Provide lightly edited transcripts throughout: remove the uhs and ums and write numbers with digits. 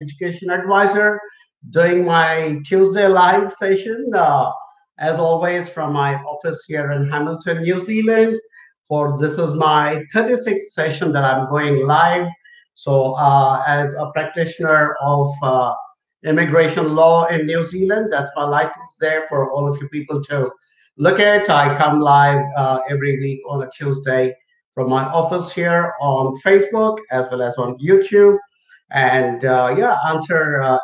education advisor, doing my Tuesday live session, as always, from my office here in Hamilton, New Zealand. For this is my 36th session that I'm going live. So, as a practitioner of immigration law in New Zealand, that's my license there for all of you people to look at. I come live every week on a Tuesday from my office here on Facebook as well as on YouTube, and yeah, answer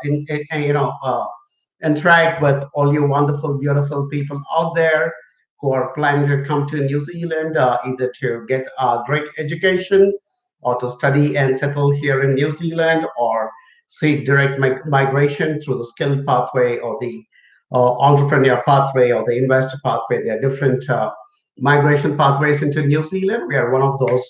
interact with all you wonderful, beautiful people out there who are planning to come to New Zealand, either to get a great education or to study and settle here in New Zealand, or seek direct migration through the skill pathway or the entrepreneur pathway or the investor pathway. There are different migration pathways into New Zealand. We are one of those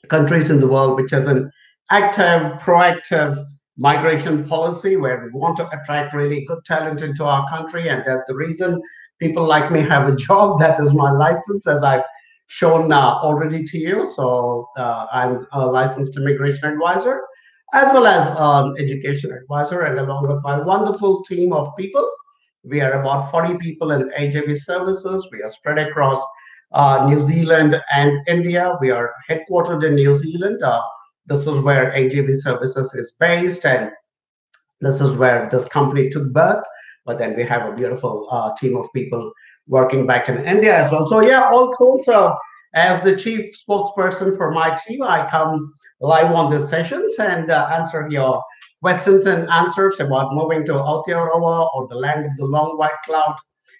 countries in the world which has an active, proactive migration policy where we want to attract really good talent into our country. And that's the reason people like me have a job. That is my license, as I've shown already to you. So I'm a licensed immigration advisor as well as an education advisor, and along with my wonderful team of people. We are about 40 people in AJV services. We are spread across New Zealand and India. We are headquartered in New Zealand. This is where AJV services is based, and this is where this company took birth. But then we have a beautiful team of people working back in India as well. So yeah, all cool. So as the chief spokesperson for my team, I come live on these sessions and answer your questions and answers about moving to Aotearoa, or the land of the long white cloud,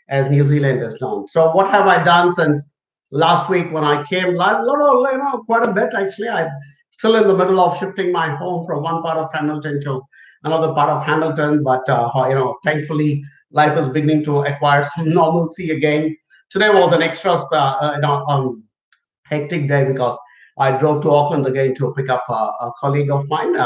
as New Zealand is known. So what have I done since last week when I came live? Quite a bit actually. I'm still in the middle of shifting my home from one part of Hamilton to another part of Hamilton, but thankfully life is beginning to acquire some normalcy again. Today was an extra hectic day because I drove to Auckland again to pick up a colleague of mine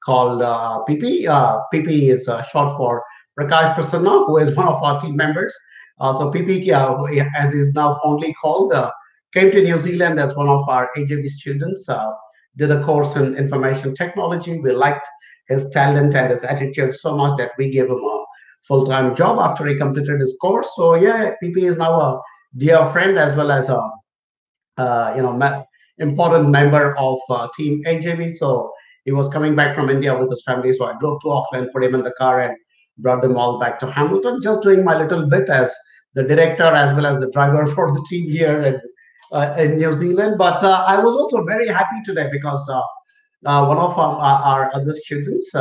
called PP. PP is short for Prakash Prasanna, who is one of our team members. So PP, as is now fondly called, came to New Zealand as one of our AJV students, did a course in information technology. We liked his talent and his attitude so much that we gave him a full-time job after he completed his course. So yeah, PP is now a dear friend as well as a important member of Team AJV. So he was coming back from India with his family. So I drove to Auckland, put him in the car, and brought them all back to Hamilton, just doing my little bit as the director as well as the driver for the team here in New Zealand. But I was also very happy today because one of our other students,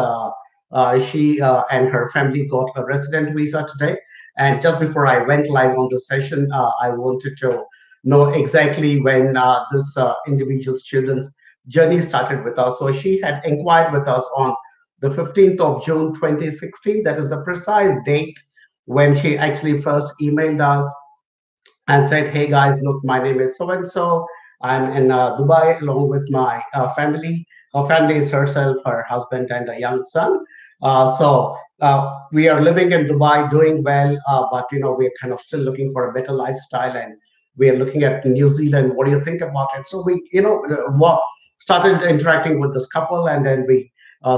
she and her family got a resident visa today. And just before I went live on the session, I wanted to know exactly when this individual student's journey started with us. So she had inquired with us on the 15th of June 2016. That is the precise date when she actually first emailed us and said, hey guys, look, my name is so and so. I'm in Dubai along with my family. Her family is herself, her husband, and a young son. So we are living in Dubai, doing well, but we're kind of still looking for a better lifestyle, and we are looking at New Zealand. What do you think about it? So we, started interacting with this couple, and then we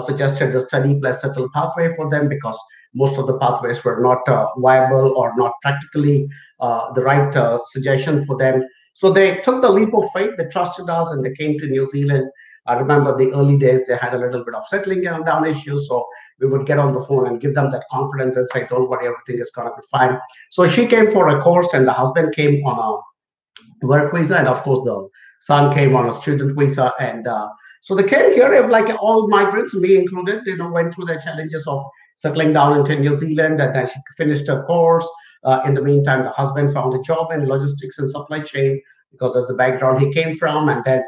suggested the study plus settle pathway for them because most of the pathways were not viable or not practically the right suggestion for them. So they took the leap of faith, they trusted us, and they came to New Zealand. I remember the early days, they had a little bit of settling down issues. So we would get on the phone and give them that confidence and say, don't worry, everything is going to be fine. So she came for a course, and the husband came on a work visa. And of course, the son came on a student visa. And so they came here, like all migrants, me included, went through the challenges of settling down into New Zealand. And then she finished her course. In the meantime, the husband found a job in logistics and supply chain because that's the background he came from. And then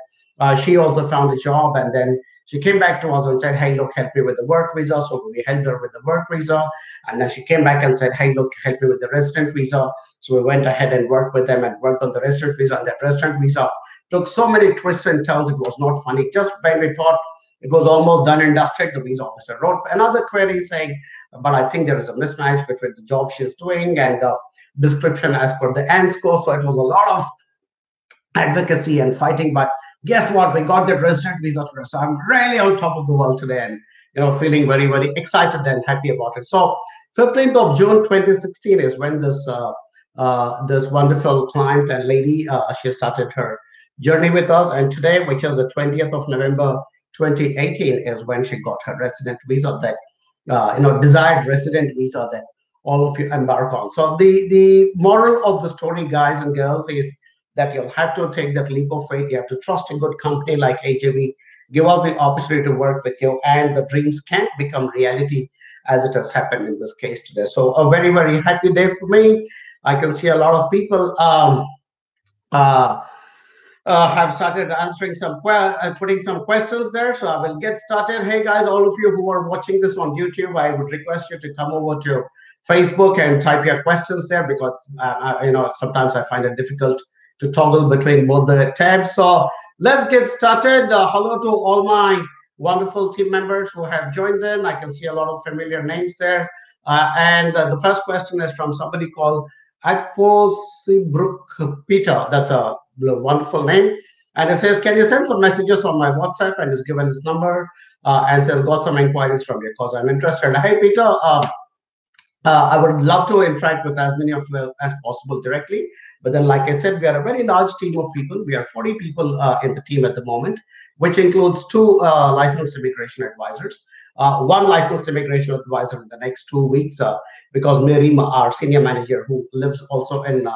she also found a job. And then she came back to us and said, hey, look, help me with the work visa. So we helped her with the work visa. And then she came back and said, hey, look, help me with the resident visa. So we went ahead and worked with them and worked on the resident visa. And that resident visa took so many twists and turns, it was not funny. Just when we thought it was almost done and dusted, the visa officer wrote another query saying, but I think there is a mismatch between the job she's doing and the description as per the ANSCO. So it was a lot of advocacy and fighting. But guess what? We got that resident visa today. So I'm really on top of the world today. And feeling very, very excited and happy about it. So 15th of June 2016 is when this wonderful client and lady, she started her journey with us. And today, which is the 20th of November 2018, is when she got her resident visa, that desired resident visa that all of you embark on. So the moral of the story, guys and girls, is that you'll have to take that leap of faith. You have to trust a good company like AJV, give us the opportunity to work with you, and the dreams can become reality, as it has happened in this case today. So a very, very happy day for me. I can see a lot of people uh, have started answering putting some questions there. So I will get started. Hey guys, all of you who are watching this on YouTube, I would request you to come over to Facebook and type your questions there, because sometimes I find it difficult to toggle between both the tabs. So let's get started. Hello to all my wonderful team members who have joined in. I can see a lot of familiar names there. And the first question is from somebody called Akposibrook Peter. That's a wonderful name. And it says, can you send some messages on my WhatsApp? And is given his number and says, got some inquiries from you because I'm interested. Hey, Peter. I would love to interact with as many of you as possible directly. But then, like I said, we are a very large team of people. We are 40 people in the team at the moment, which includes two licensed immigration advisors, one licensed immigration advisor in the next 2 weeks, because Mary, our senior manager, who lives also in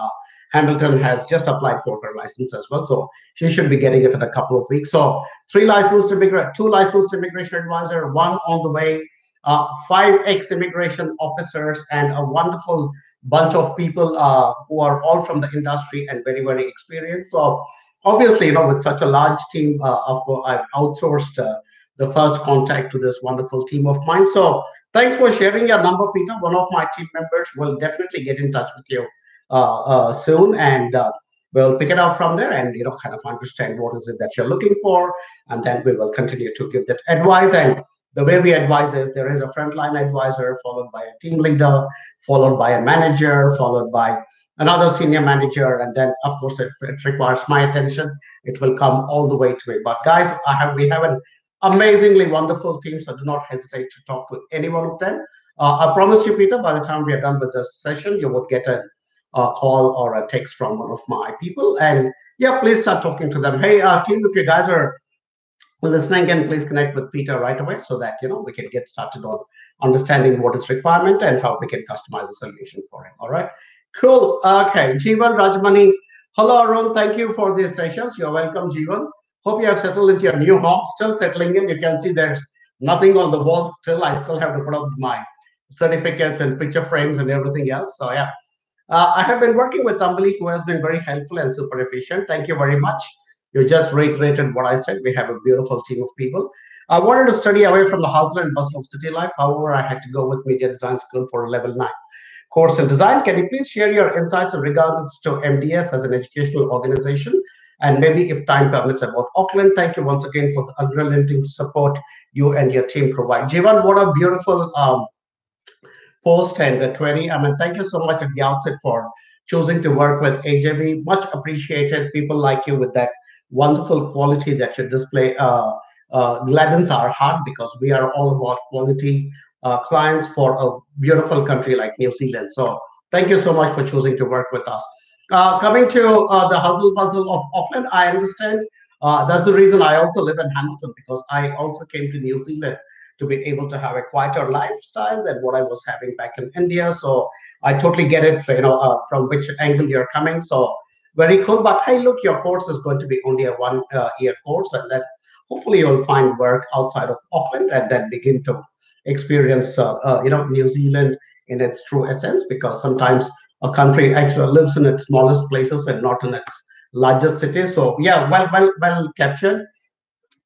Hamilton, has just applied for her license as well. So she should be getting it in a couple of weeks. So two licensed immigration advisor, one on the way, 5 ex-immigration officers, and a wonderful bunch of people who are all from the industry and very, very experienced. So obviously, with such a large team, I've outsourced the first contact to this wonderful team of mine. So thanks for sharing your number, Peter. One of my team members will definitely get in touch with you soon, and we'll pick it up from there and kind of understand what is it that you're looking for, and then we will continue to give that advice. And the way we advise is there is a frontline advisor, followed by a team leader, followed by a manager, followed by another senior manager, and then of course if it requires my attention, it will come all the way to me. But guys, we have an amazingly wonderful team, so do not hesitate to talk to any one of them. I promise you, Peter, by the time we are done with this session, you would get a call or a text from one of my people, and yeah, please start talking to them. Hey, team, if you guys are listening, and please connect with Peter right away so that we can get started on understanding what is requirement and how we can customize a solution for him. All right, cool. Okay, Jeevan Rajmani. Hello, Arun. Thank you for these sessions. You're welcome, Jeevan. Hope you have settled into your new home. Still settling in. You can see there's nothing on the wall. Still, I still have to put up my certificates and picture frames and everything else. So yeah, I have been working with somebody who has been very helpful and super efficient. Thank you very much. You just reiterated what I said. We have a beautiful team of people. I wanted to study away from the hustle and bustle of city life. However, I had to go with media design school for a level 9 course in design. Can you please share your insights in regards to MDS as an educational organization? And maybe if time permits about Auckland. Thank you once again for the unrelenting support you and your team provide. Jivan, what a beautiful post and a query. I mean, thank you so much at the outset for choosing to work with AJV. Much appreciated. People like you with that wonderful quality that you display gladdens our heart, because we are all about quality clients for a beautiful country like New Zealand. So thank you so much for choosing to work with us. Coming to the hustle bustle of Auckland, I understand that's the reason I also live in Hamilton, because I also came to New Zealand to be able to have a quieter lifestyle than what I was having back in India. So I totally get it, from which angle you're coming. So very cool. But hey, look, your course is going to be only a 1-year course, and then hopefully you'll find work outside of Auckland and then begin to experience, New Zealand in its true essence, because sometimes a country actually lives in its smallest places and not in its largest cities. So yeah, well captured.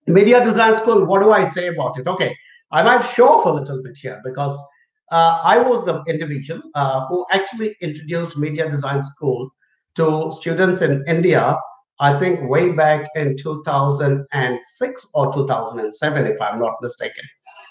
Media design school, what do I say about it? Okay, I might show off a little bit here, because I was the individual who actually introduced media design school to students in India, I think way back in 2006 or 2007, if I'm not mistaken.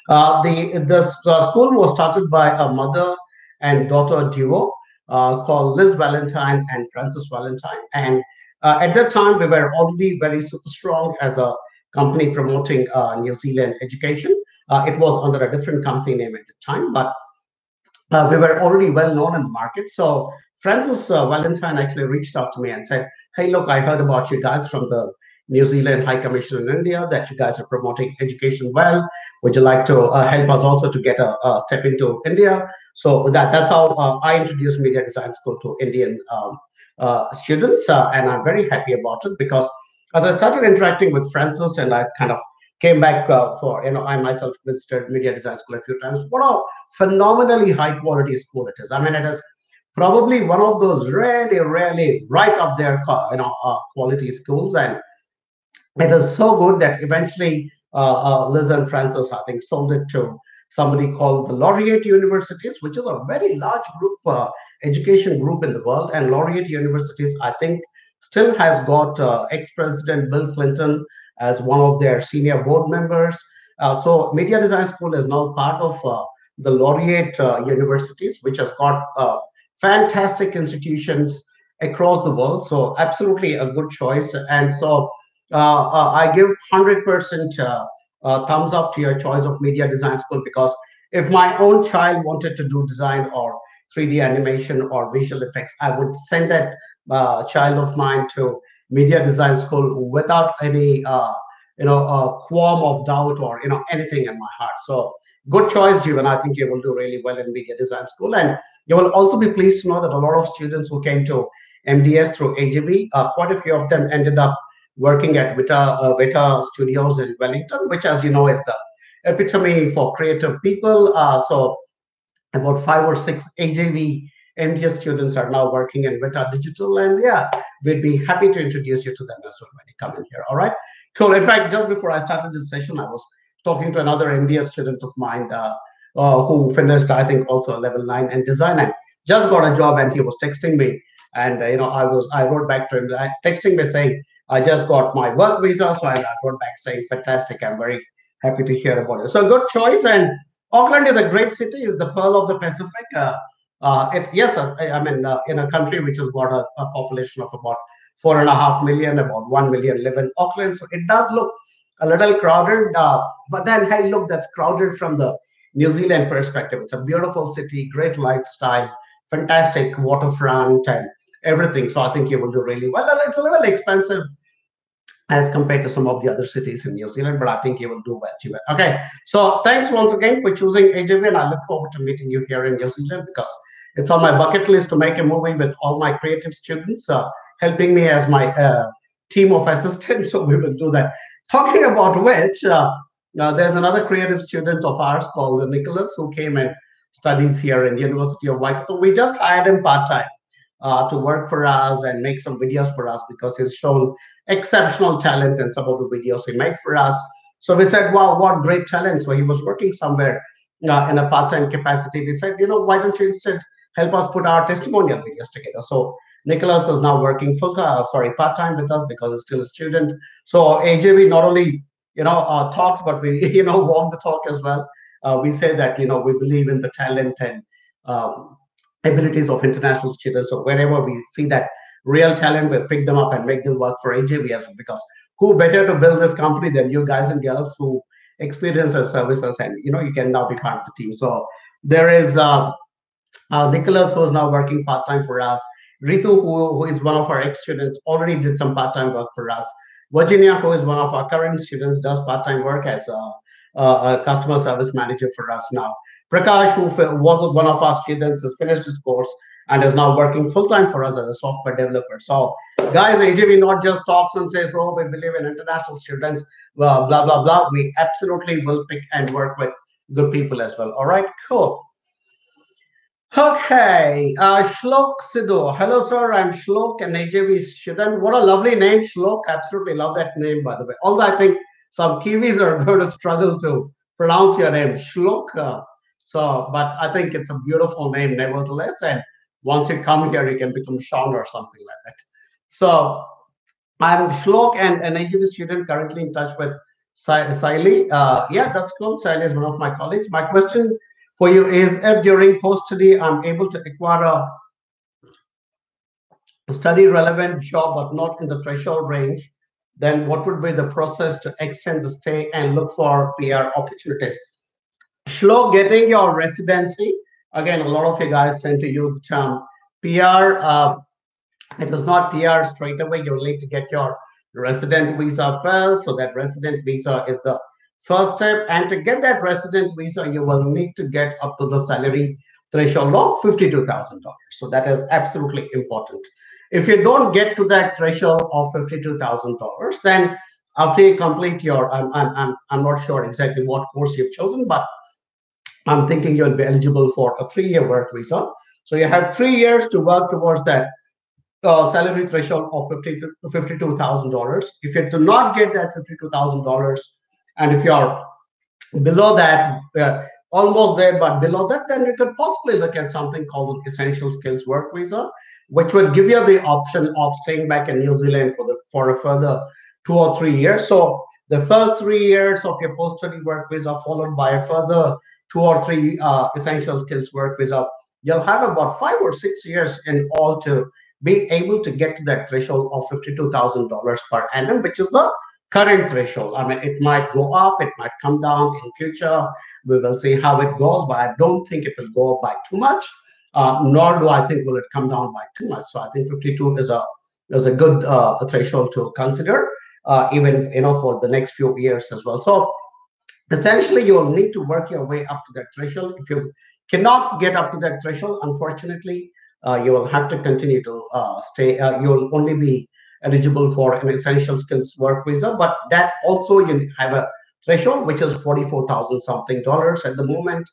The school was started by a mother and daughter duo called Liz Valentine and Francis Valentine. And at that time, we were already very super strong as a company promoting New Zealand education. It was under a different company name at the time, but we were already well known in the market. So Francis Valentine actually reached out to me and said, "Hey, look, I heard about you guys from the New Zealand High Commission in India that you guys are promoting education well. Would you like to help us also to get a step into India?" So that's how I introduced Media Design School to Indian students, and I'm very happy about it because as I started interacting with Francis and I kind of came back for I myself visited Media Design School a few times. What a phenomenally high quality school it is. I mean, it is probably one of those really, really right up there, quality schools, and it is so good that eventually Liz and Francis, I think, sold it to somebody called the Laureate Universities, which is a very large group, education group in the world. And Laureate Universities, I think, still has got ex-president Bill Clinton as one of their senior board members. So Media Design School is now part of the Laureate Universities, which has got fantastic institutions across the world. So absolutely a good choice. And so I give 100% thumbs up to your choice of Media Design School, because if my own child wanted to do design or 3D animation or visual effects, I would send that child of mine to Media Design School without any qualm of doubt or anything in my heart. So good choice, Jivan. I think you will do really well in Media Design School, and you will also be pleased to know that a lot of students who came to MDS through AGV, quite a few of them ended up working at Vita Studios in Wellington, which, as you know, is the epitome for creative people. So about 5 or 6 AJV MDS students are now working in Vita Digital, and yeah, we'd be happy to introduce you to them as well when you come in here. All right, cool. In fact, just before I started this session, I was talking to another MDS student of mine who finished, I think, also a level 9 in design and just got a job, and he was texting me, and I wrote back to him, texting me saying, I just got my work visa, so I wrote back saying, fantastic, I'm very happy to hear about it. So good choice, and Auckland is a great city, is the pearl of the Pacific. Yes, I mean, in a country which has got a population of about 4.5 million, about 1 million live in Auckland. So it does look a little crowded, but then, hey, look, that's crowded from the New Zealand perspective. It's a beautiful city, great lifestyle, fantastic waterfront, and everything. So I think you will do really well. And it's a little expensive as compared to some of the other cities in New Zealand, but I think you will do well, Jivan. Okay, so thanks once again for choosing AJV, and I look forward to meeting you here in New Zealand, because it's on my bucket list to make a movie with all my creative students helping me as my team of assistants. So we will do that. Talking about which, there's another creative student of ours called Nicholas, who came and studies here in the University of Waikato. We just hired him part-time to work for us and make some videos for us, because he's shown exceptional talent in some of the videos he made for us. So we said, wow, what great talent. So he was working somewhere in a part-time capacity. We said, why don't you instead help us put our testimonial videos together? So Nicholas is now working part-time with us, because he's still a student. So AJV not only talks, but we walk the talk as well. We say that we believe in the talent and abilities of international students. So wherever we see that real talent, we pick them up and make them work for AJV as well, because who better to build this company than you guys and girls who experience our services, and you can now be part of the team. So there is Nicholas, who is now working part-time for us. Ritu, who is one of our ex-students, already did some part-time work for us. Virginia, who is one of our current students, does part-time work as a customer service manager for us now. Prakash, who was one of our students, has finished his course and is now working full-time for us as a software developer. So, guys, AJV not just talks and says, oh, we believe in international students, blah, blah, blah. We absolutely will pick and work with good people as well. All right, cool. Okay, Shlok Sidhu. Hello, sir. I'm Shlok, an AJV student. What a lovely name, Shlok. Absolutely love that name, by the way. Although I think some Kiwis are going to struggle to pronounce your name, Shlok. But I think it's a beautiful name, nevertheless. And once you come here, you can become Sean or something like that. So I'm Shlok, and an AJV student currently in touch with Saili. Yeah, that's cool. Saili is one of my colleagues. My question for you is, if during post-study I'm able to acquire a study-relevant job but not in the threshold range, then what would be the process to extend the stay and look for PR opportunities? Slow getting your residency. Again, a lot of you guys tend to use the term PR. It is not PR straight away. You'll need to get your resident visa first. So that resident visa is the first step. And to get that resident visa, you will need to get up to the salary threshold of $52,000. So that is absolutely important. If you don't get to that threshold of $52,000, then after you complete your, I'm not sure exactly what course you've chosen, but I'm thinking you'll be eligible for a 3-year work visa. So you have 3 years to work towards that salary threshold of $52,000. If you do not get that $52,000, and if you are below that, almost there, but below that, then you could possibly look at something called an essential skills work visa, which would give you the option of staying back in New Zealand for a further 2 or 3 years. So the first 3 years of your post-study work visa, followed by a further 2 or 3 essential skills work visa, you'll have about 5 or 6 years in all to be able to get to that threshold of $52,000 per annum, which is the current threshold. I mean, it might go up, it might come down in future. We will see how it goes, but I don't think it will go up by too much, nor do I think will it come down by too much. So I think 52 is a good threshold to consider, even for the next few years as well. So essentially, you will need to work your way up to that threshold. If you cannot get up to that threshold, unfortunately, you will have to continue to stay. You will only be eligible for an essential skills work visa, but that also you have a threshold which is 44,000 something dollars at the moment.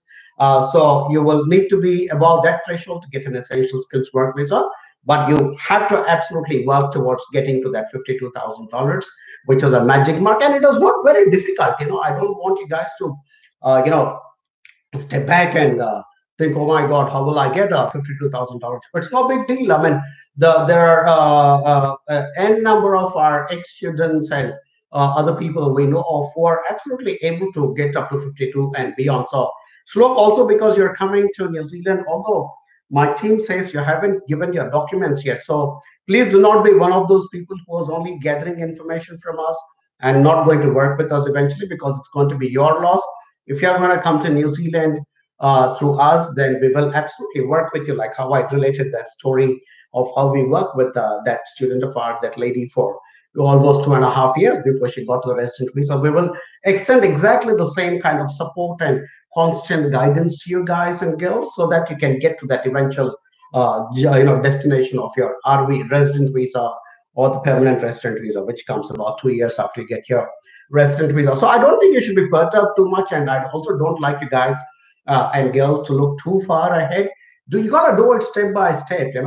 So you will need to be above that threshold to get an essential skills work visa, but you have to absolutely work towards getting to that $52,000, which is a magic mark, and it is not very difficult. I don't want you guys to uh, you know step back and think, oh my God, how will I get $52,000? But it's no big deal. I mean, there are n number of our ex-students and other people we know of who are absolutely able to get up to 52 and beyond. So, Slope, also because you're coming to New Zealand, although my team says you haven't given your documents yet. So please do not be one of those people who is only gathering information from us and not going to work with us eventually, because it's going to be your loss. If you're going to come to New Zealand through us, then we will absolutely work with you, like how I related that story of how we work with that student of ours, that lady, for almost 2.5 years before she got to the resident visa. We will extend exactly the same kind of support and constant guidance to you guys and girls, so that you can get to that eventual destination of your RV resident visa or the permanent resident visa, which comes about 2 years after you get your resident visa. So I don't think you should be perturbed too much, and I also don't like you guys and girls to look too far ahead. You gotta do it step by step. You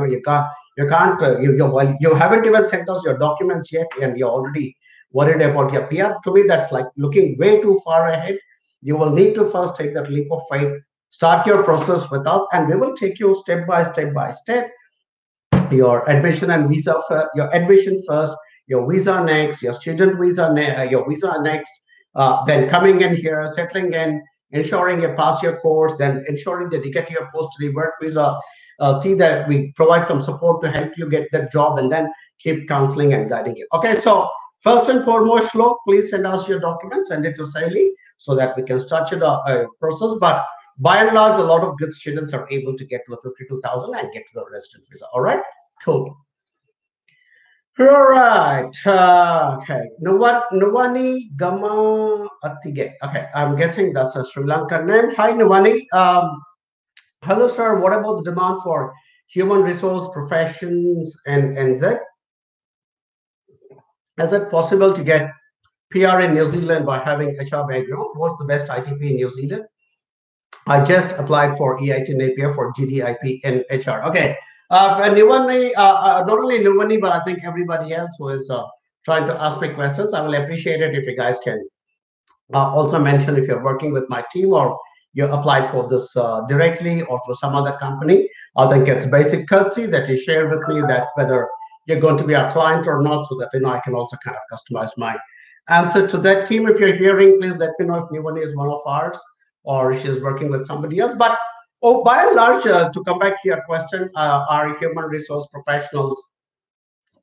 haven't even sent us your documents yet, and you're already worried about your PR. To me, that's like looking way too far ahead. You will need to first take that leap of faith, start your process with us, and we will take you step by step. Your admission and visa, your admission first, your visa next, your student visa, your visa next, then coming in here, settling in, ensuring you pass your course, then ensuring that you get your post-study work visa. See that we provide some support to help you get that job, and then keep counseling and guiding you. Okay, so first and foremost, Shlo, please send us your documents, send it to Saili so that we can start your process. But by and large, a lot of good students are able to get to the 52,000 and get to the resident visa. All right, cool. All right. Okay. Nuvani Gama Atige. Okay. I'm guessing that's a Sri Lankan name. Hi, Nuvani. Hello, sir. What about the demand for human resource professions and Z? Is it possible to get PR in New Zealand by having HR background? What's the best ITP in New Zealand? I just applied for EIT Napier for GDIP in HR. Okay. For Nuvani, not only Nuvani, but I think everybody else who is trying to ask me questions, I will appreciate it if you guys can also mention if you're working with my team, or you applied for this directly or through some other company. I think it's basic courtesy that you share with me that whether you're going to be a client or not, so that I can also kind of customize my answer to that team. If you're hearing, please let me know if Nuvani is one of ours or she's working with somebody else. But by and large, to come back to your question, are human resource professionals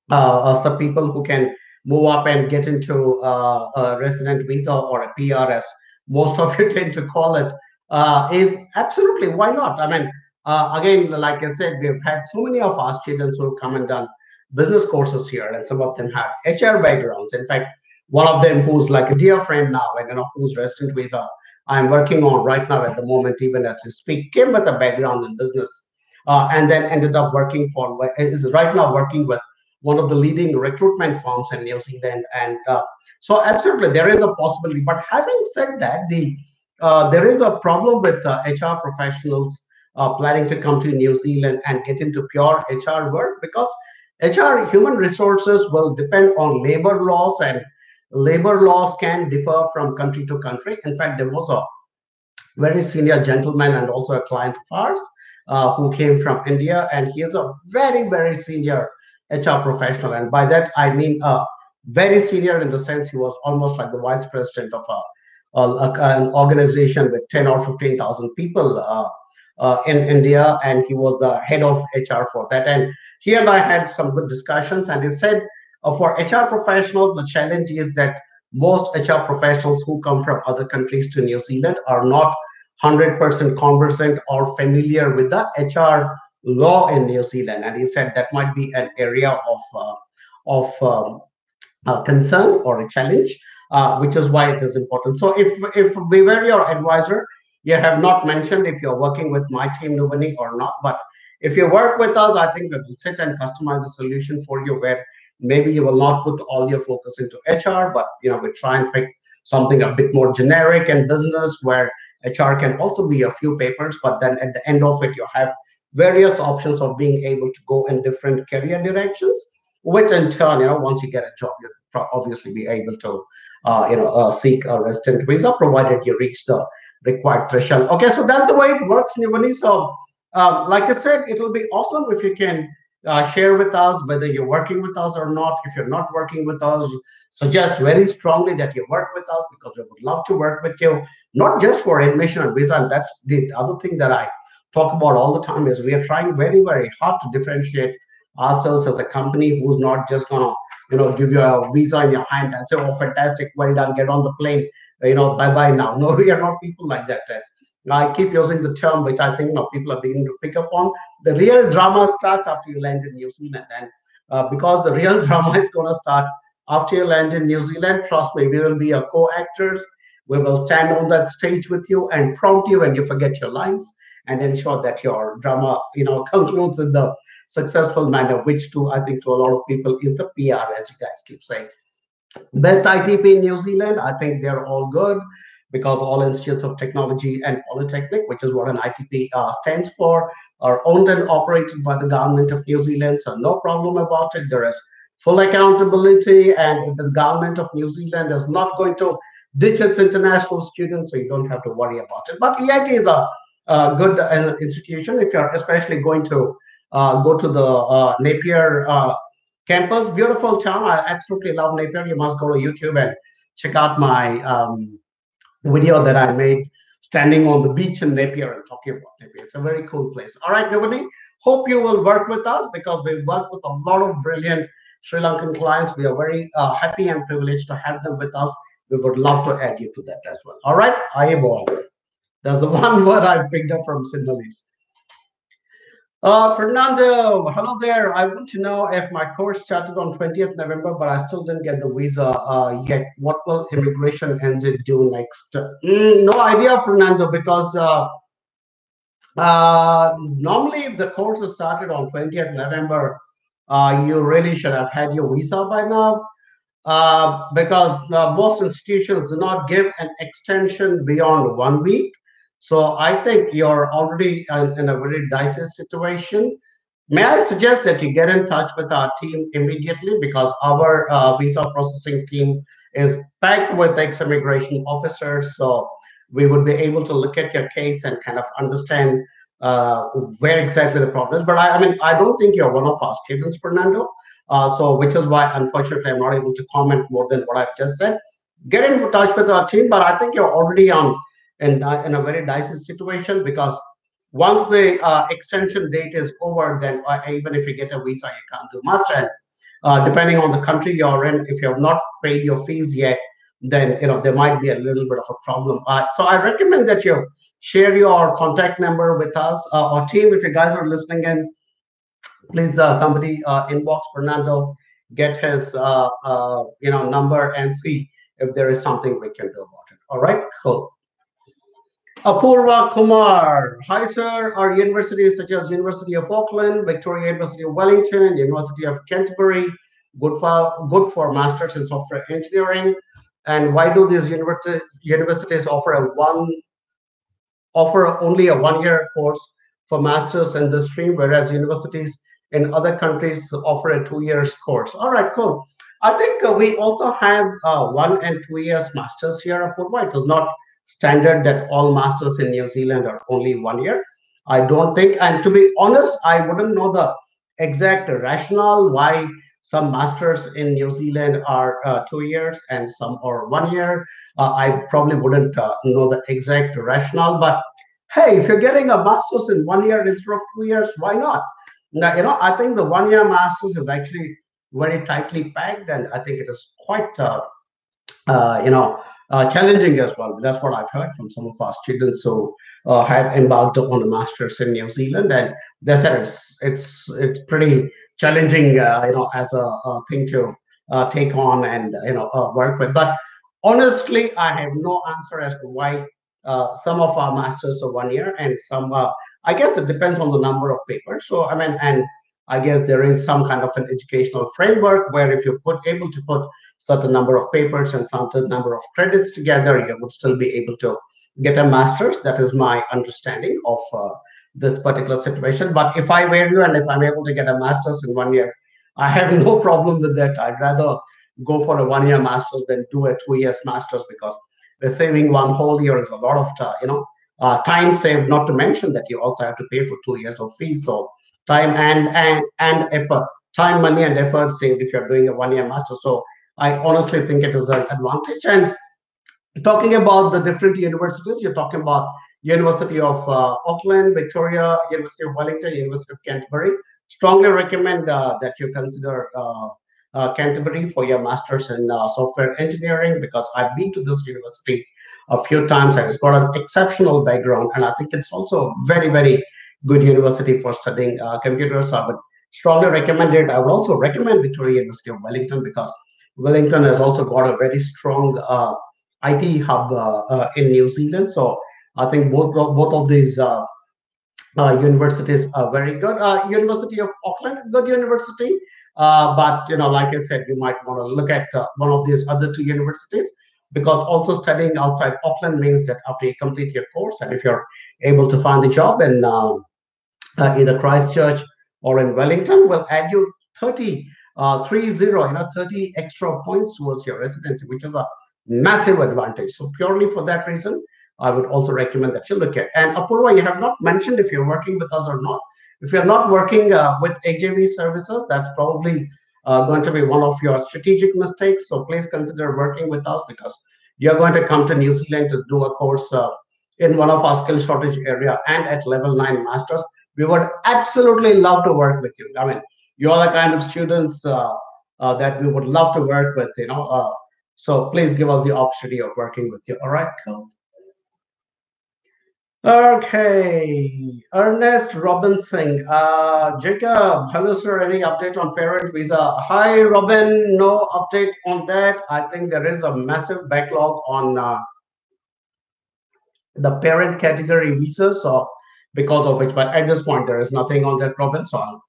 some people who can move up and get into a resident visa or a PR, as most of you tend to call it, is absolutely why not? I mean, again, like I said, we've had so many of our students who have come and done business courses here, and some of them have HR backgrounds. In fact, one of them who's like a dear friend now, and whose resident visa I'm working on right now at the moment, even as we speak, came with a background in business, and then ended up working for is right now working with one of the leading recruitment firms in New Zealand, and so absolutely there is a possibility. But having said that, there is a problem with HR professionals planning to come to New Zealand and get into pure HR work, because HR, human resources, will depend on labor laws, and labor laws can differ from country to country. In fact, there was a very senior gentleman and also a client of ours who came from India, and he is a very, very senior HR professional. And by that, I mean very senior in the sense he was almost like the vice president of an organization with 10 or 15,000 people in India, and he was the head of HR for that. And he and I had some good discussions, and he said for HR professionals, the challenge is that most HR professionals who come from other countries to New Zealand are not 100% conversant or familiar with the HR law in New Zealand. And he said that might be an area of concern or a challenge, which is why it is important. So if we were your advisor, you have not mentioned if you're working with my team, Nuvani, or not. But if you work with us, I think we will sit and customize a solution for you where maybe you will not put all your focus into HR, but we try and pick something a bit more generic and business where HR can also be a few papers, but then at the end of it, you have various options of being able to go in different career directions, which in turn, once you get a job, you'll obviously be able to, seek a resident visa, provided you reach the required threshold. Okay, so that's the way it works, Nivani. So, like I said, it will be awesome if you can share with us whether you're working with us or not. If you're not working with us, suggest very strongly that you work with us, because we would love to work with you, not just for admission and visa. And that's the other thing that I talk about all the time is we are trying very, very hard to differentiate ourselves as a company who's not just gonna give you a visa in your hand and say, oh, fantastic, well done, get on the plane, bye bye now. No, we are not people like that. I keep using the term, which I think people are beginning to pick up on. The real drama starts after you land in New Zealand, and because the real drama is going to start after you land in New Zealand. Trust me, we will be your co-actors. We will stand on that stage with you and prompt you when you forget your lines, and ensure that your drama, concludes in the successful manner, which I think to a lot of people is the PR, as you guys keep saying. Best ITP in New Zealand, I think they're all good, because all institutes of technology and polytechnic, which is what an ITP stands for, are owned and operated by the government of New Zealand. So no problem about it. There is full accountability, and the government of New Zealand is not going to ditch its international students, so you don't have to worry about it. But EIT is a good institution if you're especially going to go to the Napier campus. Beautiful town. I absolutely love Napier. You must go to YouTube and check out my video that I made standing on the beach in Napier and talking about Napier. It's a very cool place. All right, nobody. Hope you will work with us, because we work with a lot of brilliant Sri Lankan clients. We are very happy and privileged to have them with us. We would love to add you to that as well. All right, Ayebol. That's the one word I picked up from Sinhalese. Fernando, hello there. I want to know if my course started on 20th November, but I still didn't get the visa yet. What will immigration NZ do next? No idea, Fernando, because normally if the course is started on 20th November, you really should have had your visa by now, because most institutions do not give an extension beyond 1 week. So I think you're already in a very dicey situation. May I suggest that you get in touch with our team immediately, because our visa processing team is packed with ex-immigration officers. So we would be able to look at your case and kind of understand where exactly the problem is. But I mean, I don't think you're one of our students, Fernando. So which is why, unfortunately, I'm not able to comment more than what I've just said. Get in touch with our team, but I think you're already in a very dicey situation, because once the extension date is over, then even if you get a visa, you can't do much. And depending on the country you're in, if you have not paid your fees yet, then there might be a little bit of a problem. So I recommend that you share your contact number with us. Or team, if you guys are listening in, please somebody inbox Fernando, get his number and see if there is something we can do about it. All right, cool. Apurva Kumar. Hi, sir. Our universities such as University of Auckland, Victoria University of Wellington, University of Canterbury, good for masters in software engineering. And why do these universities offer only a 1 year course for masters in this stream, whereas universities in other countries offer a 2 years course? All right, cool. I think we also have 1 and 2 years masters here, Apurva. It is not standard that all masters in New Zealand are only 1 year. I don't think, and to be honest, I wouldn't know the exact rationale why some masters in New Zealand are 2 years and some are 1 year. I probably wouldn't know the exact rationale, but hey, if you're getting a master's in 1 year instead of 2 years, why not? Now, I think the 1 year master's is actually very tightly packed, and I think it is quite challenging as well. That's what I've heard from some of our students who had embarked on a master's in New Zealand, and they said it's pretty challenging, as a thing to take on and work with. But honestly, I have no answer as to why some of our masters are 1 year and some. I guess it depends on the number of papers. So I mean, and I guess there is some kind of an educational framework where if you're able to put certain number of papers and certain number of credits together, you would still be able to get a master's. That is my understanding of this particular situation. But if I were you and if I'm able to get a master's in 1 year, I have no problem with that. I'd rather go for a 1 year master's than do a 2 years master's, because the saving one whole year is a lot of time saved. Not to mention that you also have to pay for 2 years of fees. So time and effort, time, money, and effort saved if you're doing a 1 year master. So I honestly think it is an advantage. And talking about the different universities, you're talking about University of Auckland, Victoria, University of Wellington, University of Canterbury. Strongly recommend that you consider Canterbury for your master's in software engineering, because I've been to this university a few times and it's got an exceptional background. And I think it's also a very, very good university for studying computers. So I would strongly recommend it. I would also recommend Victoria University of Wellington, because Wellington has also got a very strong IT hub in New Zealand. So I think both of these universities are very good. University of Auckland, good university. But like I said, you might want to look at one of these other two universities, because also studying outside Auckland means that after you complete your course, and if you're able to find a job in either Christchurch or in Wellington, will add you 30 extra points towards your residency, which is a massive advantage. So purely for that reason, I would also recommend that you look at. And Apurva, you have not mentioned if you're working with us or not. If you're not working with AJV services, that's probably going to be one of your strategic mistakes. So please consider working with us, because you're going to come to New Zealand to do a course in one of our skill shortage area and at level 9 masters. We would absolutely love to work with you. I mean, you're the kind of students that we would love to work with, so please give us the opportunity of working with you. All right, cool. Okay, Ernest Robinson. Jacob, hello, sir. Any update on parent visa? Hi, Robin. No update on that. I think there is a massive backlog on the parent category visas, so because of which, but at this point, there is nothing on that, Robin. So,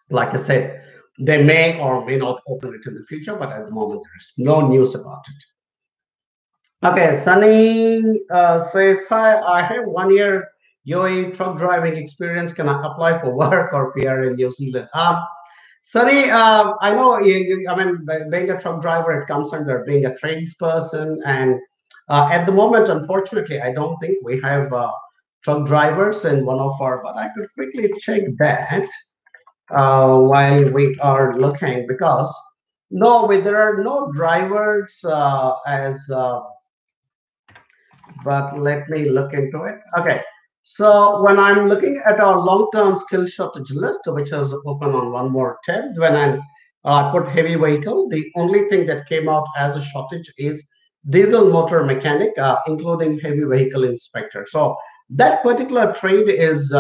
like I said, they may or may not open it in the future, but at the moment, there is no news about it. Okay, Sunny says, hi, I have 1 year UAE truck driving experience. Can I apply for work or PR in New Zealand? Sunny, I know, being a truck driver, it comes under being a tradesperson. And at the moment, unfortunately, I don't think we have truck drivers in one of our, but I could quickly check that while we are looking, because no, there are no drivers but let me look into it. Okay, so when I'm looking at our long-term skill shortage list, which is open on one more tab, when I put heavy vehicle, the only thing that came out as a shortage is diesel motor mechanic, including heavy vehicle inspector. So That particular trade is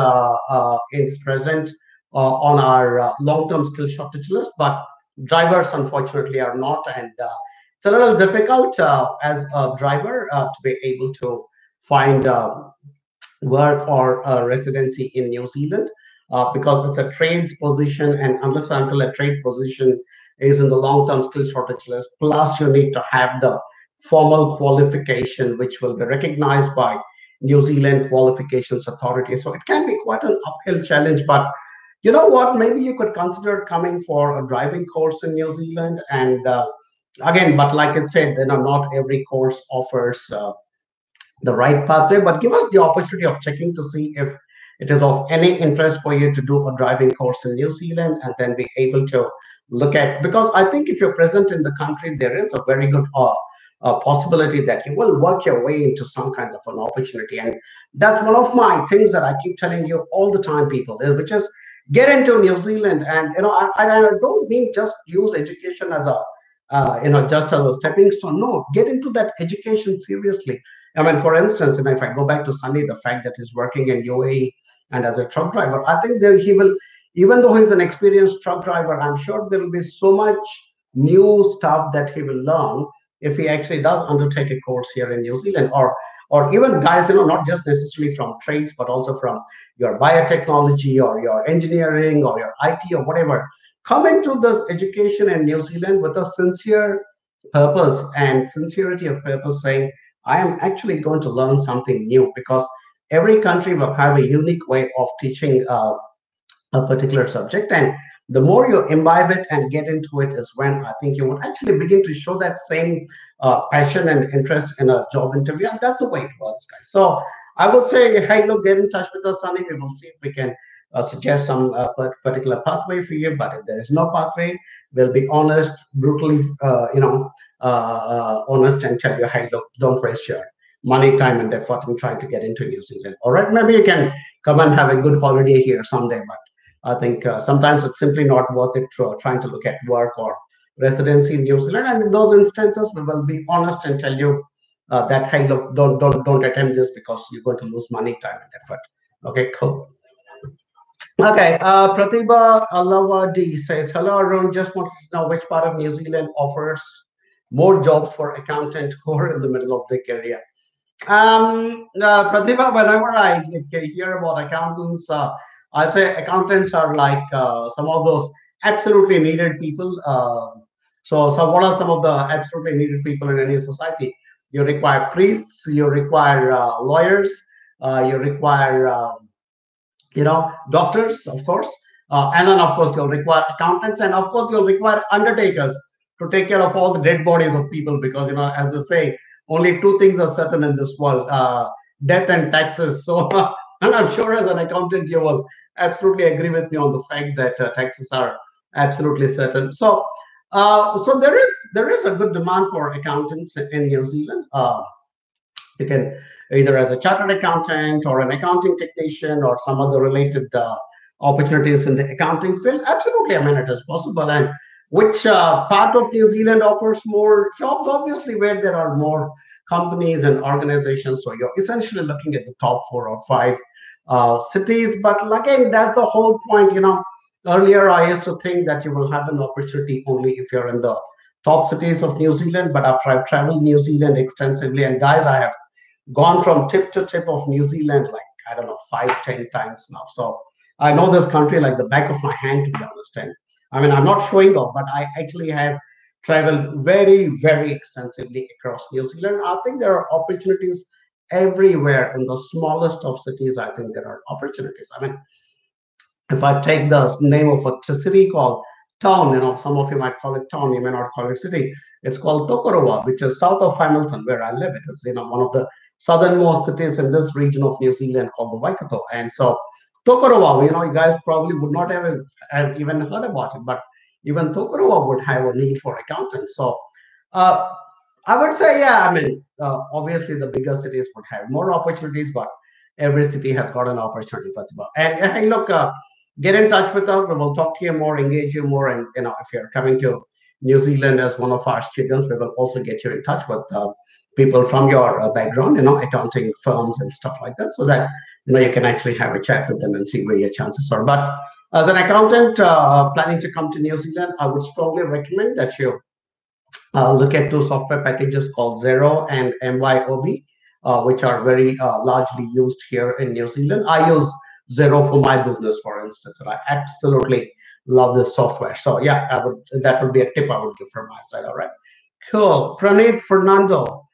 present on our long-term skill shortage list, but drivers unfortunately are not, and it's a little difficult as a driver to be able to find work or residency in New Zealand because it's a trades position, and unless and until a trade position is in the long-term skill shortage list, plus you need to have the formal qualification which will be recognized by New Zealand Qualifications Authority. So it can be quite an uphill challenge, but you know what? Maybe you could consider coming for a driving course in New Zealand. And again, but like I said, not every course offers the right pathway, but give us the opportunity of checking to see if it is of any interest for you to do a driving course in New Zealand and then be able to look at, because I think if you're present in the country, there is a very good possibility that you will work your way into some kind of an opportunity. And that's one of my things that I keep telling you all the time, people, which is get into New Zealand. And I don't mean just use education as a just as a stepping stone. No, get into that education seriously. I mean, for instance, if I go back to Sunny, the fact that he's working in UAE and as a truck driver, I think there he will, even though he's an experienced truck driver, I'm sure there will be so much new stuff that he will learn if he actually does undertake a course here in New Zealand, or even guys, not just necessarily from trades, but also from your biotechnology or your engineering or your IT or whatever. Come into this education in New Zealand with a sincere purpose and sincerity of purpose, saying, I am actually going to learn something new, because every country will have a unique way of teaching a particular subject. And the more you imbibe it and get into it is when I think you will actually begin to show that same passion and interest in a job interview. And that's the way it works, guys. So I would say, hey, look, get in touch with us, Sunny. We will see if we can suggest some particular pathway for you. But if there is no pathway, we'll be honest, brutally, honest, and tell you, hey, look, don't waste your money, time, and effort in trying to get into New Zealand. All right, maybe you can come and have a good holiday here someday, but I think sometimes it's simply not worth it trying to look at work or residency in New Zealand. And in those instances, we will be honest and tell you that, hey, look, don't attempt this because you're going to lose money, time, and effort. Okay, cool. Okay, Pratibha Alawadi says, hello, Arun. Just wanted to know which part of New Zealand offers more jobs for accountant who are in the middle of the career. Pratibha, whenever I hear about accountants, I say accountants are like some of those absolutely needed people. So what are some of the absolutely needed people in any society? You require priests, you require lawyers, you require doctors, of course, and then of course you'll require accountants, and of course you'll require undertakers to take care of all the dead bodies of people, because as they say, only two things are certain in this world: death and taxes. So and I'm sure as an accountant you will absolutely agree with me on the fact that taxes are absolutely certain. So there is a good demand for accountants in New Zealand. You can either as a chartered accountant or an accounting technician or some other related opportunities in the accounting field. Absolutely, I mean, it is possible. And which part of New Zealand offers more jobs? Obviously, where there are more companies and organizations. So you're essentially looking at the top 4 or 5 cities. But again, that's the whole point. Earlier I used to think that you will have an opportunity only if you're in the top cities of New Zealand. But after I've traveled New Zealand extensively, and guys, I have gone from tip to tip of New Zealand, like, I don't know, 5, 10 times now. So I know this country like the back of my hand, to be honest. And I mean, I'm not showing off, but I actually have traveled very, very extensively across New Zealand. I think there are opportunities everywhere. In the smallest of cities, I think there are opportunities. I mean, if I take the name of a city called town, some of you might call it town, you may not call it city. It's called Tokoroa, which is south of Hamilton, where I live. It is, one of the southernmost cities in this region of New Zealand called the Waikato. And so Tokoroa, you guys probably would not have even heard about it, but even Tokoroa would have a need for accountants. So I would say, yeah, I mean, obviously the bigger cities would have more opportunities, but every city has got an opportunity, Pratibha. And hey, look, get in touch with us. We will talk to you more, engage you more. And, if you're coming to New Zealand as one of our students, we will also get you in touch with people from your background, accounting firms and stuff like that, so that you can actually have a chat with them and see where your chances are. But as an accountant planning to come to New Zealand, I would strongly recommend that you look at two software packages called Xero and MYOB, which are very largely used here in New Zealand. I use Xero for my business, for instance, and I absolutely love this software. So yeah, that would be a tip I would give from my side. All right, cool. Praneeth Fernando,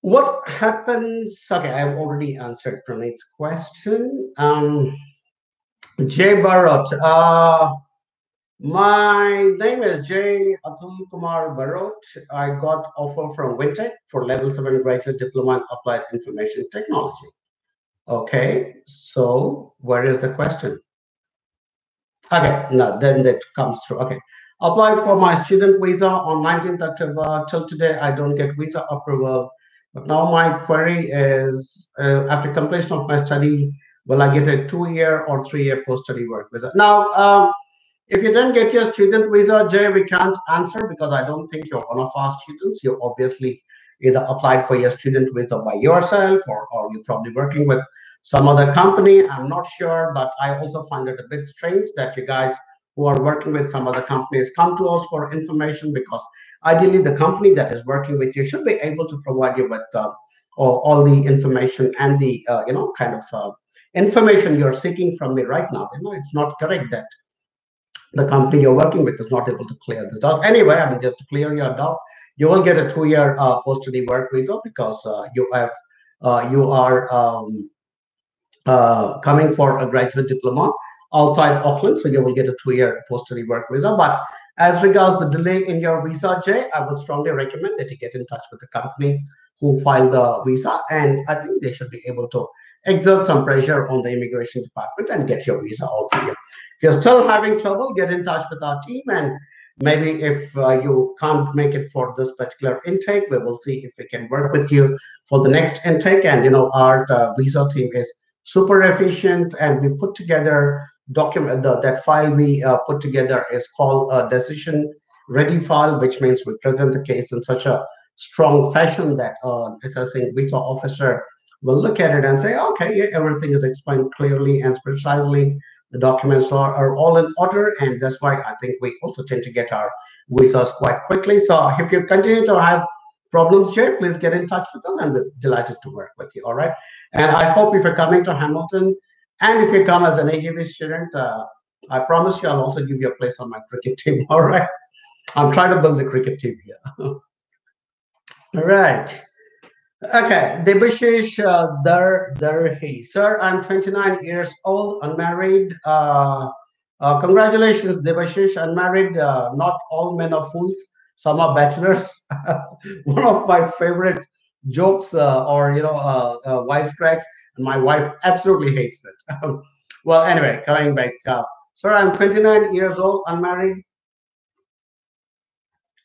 what happens? Okay, I've already answered Praneeth's question. Jay Barot. My name is J. Atul Kumar Barot. I got offer from Wintech for level 7 graduate diploma in applied information technology. Okay, so where is the question? Okay, no, then that comes through. Okay, applied for my student visa on 19th October. Till today, I don't get visa approval. But now my query is, after completion of my study, will I get a 2-year or 3-year post-study work visa? Now, if you didn't get your student visa, Jay, we can't answer because I don't think you're one of our students. You obviously either applied for your student visa by yourself, or you're probably working with some other company. I'm not sure, but I also find it a bit strange that you guys who are working with some other companies come to us for information, because ideally the company that is working with you should be able to provide you with all the information and the kind of information you're seeking from me right now. It's not correct that the company you're working with is not able to clear this doubt. Anyway, I mean, just to clear your doubt, you will get a 2-year post-study work visa because you are coming for a graduate diploma outside Auckland, so you will get a 2-year post-study work visa. But as regards the delay in your visa, Jay, I would strongly recommend that you get in touch with the company who filed the visa, and I think they should be able to exert some pressure on the immigration department and get your visa out for you. If you're still having trouble, get in touch with our team, and maybe if you can't make it for this particular intake, we will see if we can work with you for the next intake. And our visa team is super efficient, and we put together document that file we put together is called a decision ready file, which means we present the case in such a strong fashion that assessing visa officer will look at it and say, okay, yeah, everything is explained clearly and precisely. The documents are all in order, and that's why I think we also tend to get our visas quite quickly. So if you continue to have problems, Jay, please get in touch with us, and we're delighted to work with you. All right. And I hope if you're coming to Hamilton, and if you come as an AGB student, I promise you I'll also give you a place on my cricket team. All right. I'm trying to build a cricket team here. All right. Okay, Debashish Darhi. Sir, I'm 29 years old, unmarried. Congratulations, Debashish, unmarried. Not all men are fools. Some are bachelors. One of my favorite jokes or wisecracks, and my wife absolutely hates it. Well, anyway, coming back. Sir, I'm 29 years old, unmarried.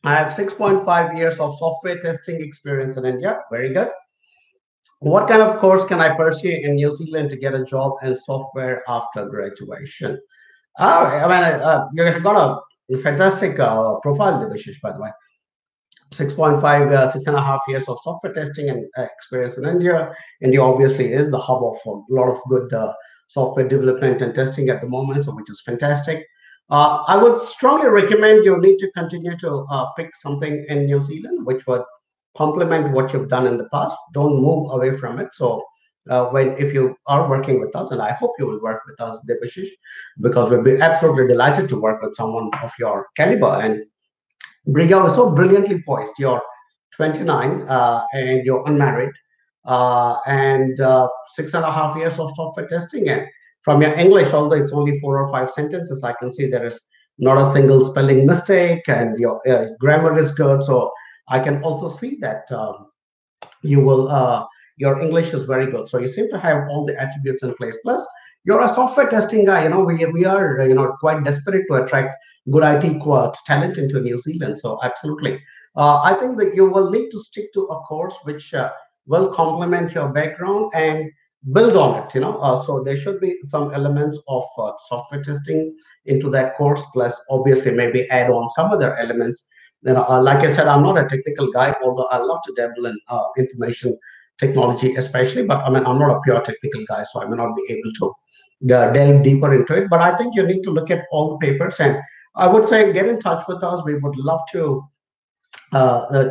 I have 6.5 years of software testing experience in India. Very good. What kind of course can I pursue in New Zealand to get a job in software after graduation? I mean, you've got a fantastic profile, Debashish, by the way. 6.5, 6.5 years of software testing and experience in India. India obviously is the hub of a lot of good software development and testing at the moment, so which is fantastic. I would strongly recommend you need to continue to pick something in New Zealand which would complement what you've done in the past. Don't move away from it. So if you are working with us, and I hope you will work with us, Debashish, because we'll be absolutely delighted to work with someone of your caliber. And Briga was so brilliantly poised. You're 29 and you're unmarried, and 6.5 years of software testing. And from your English, although it's only 4 or 5 sentences, I can see there is not a single spelling mistake, and your grammar is good. So I can also see that your English is very good. So you seem to have all the attributes in place. Plus, you're a software testing guy. We are quite desperate to attract good IT talent into New Zealand. So absolutely, I think that you will need to stick to a course which will complement your background and build on it. So there should be some elements of software testing into that course. Plus, obviously, maybe add on some other elements like I said, I'm not a technical guy, although I love to dabble in information technology, especially. But I mean, I'm not a pure technical guy, so I may not be able to delve deeper into it. But I think you need to look at all the papers, and I would say get in touch with us. We would love to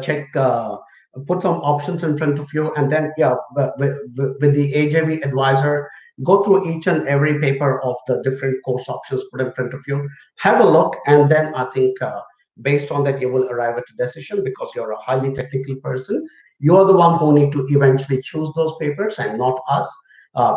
check, put some options in front of you, and then yeah, with the AJV advisor, go through each and every paper of the different course options put in front of you. Have a look, and then I think based on that you will arrive at a decision because you're a highly technical person. You're the one who need to eventually choose those papers and not us.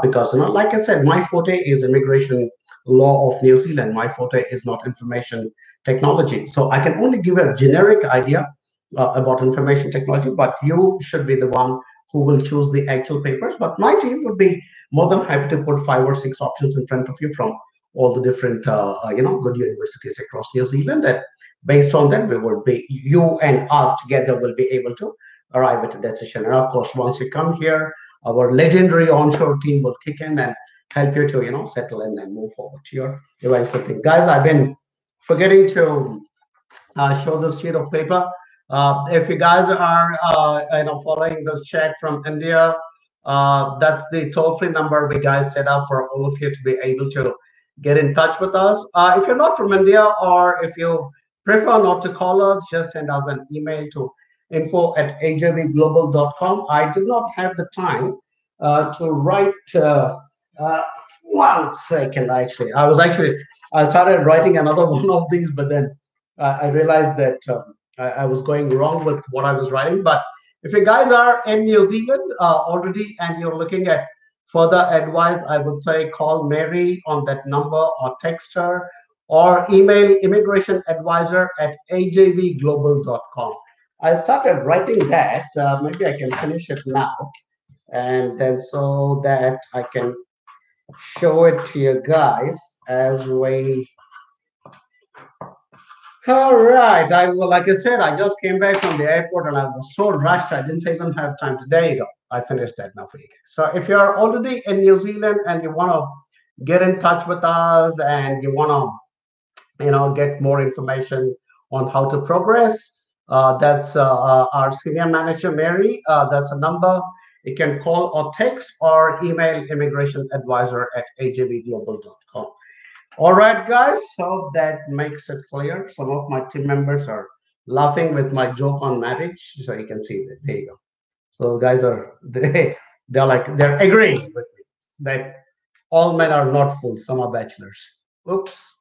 Because like I said, my forte is immigration law of New Zealand. My forte is not information technology. So I can only give a generic idea about information technology, but you should be the one who will choose the actual papers. But my team would be more than happy to put 5 or 6 options in front of you from all the different, good universities across New Zealand. And based on that, we will be, you and us together will be able to arrive at a decision. And of course, once you come here, our legendary onshore team will kick in and help you to, settle in and move forward to your eventual thing. Guys, I've been forgetting to show this sheet of paper. If you guys are following this chat from India, that's the toll-free number we guys set up for all of you to be able to get in touch with us. If you're not from India, or if you prefer not to call us, just send us an email to info@ajvglobal.com. I did not have the time to write. Uh, 1 second, actually. I started writing another one of these, but then I realized that I was going wrong with what I was writing. But if you guys are in New Zealand already and you're looking at further advice, I would say call Mary on that number, or text her, or email immigrationadvisor@ajvglobal.com. I started writing that. Maybe I can finish it now, and then so that I can show it to you guys as we. All right. Like I said, I just came back from the airport and I was so rushed. I didn't even have time to. There you go. I finished that now for you. So if you're already in New Zealand and you want to get in touch with us and you want to, get more information on how to progress, that's our senior manager, Mary. That's a number you can call or text or email immigrationadvisor@ajvglobal.com. All right, guys. Hope that makes it clear. Some of my team members are laughing with my joke on marriage, so you can see that. There you go. So guys are they're agreeing with me that all men are not fools. Some are bachelors. Oops.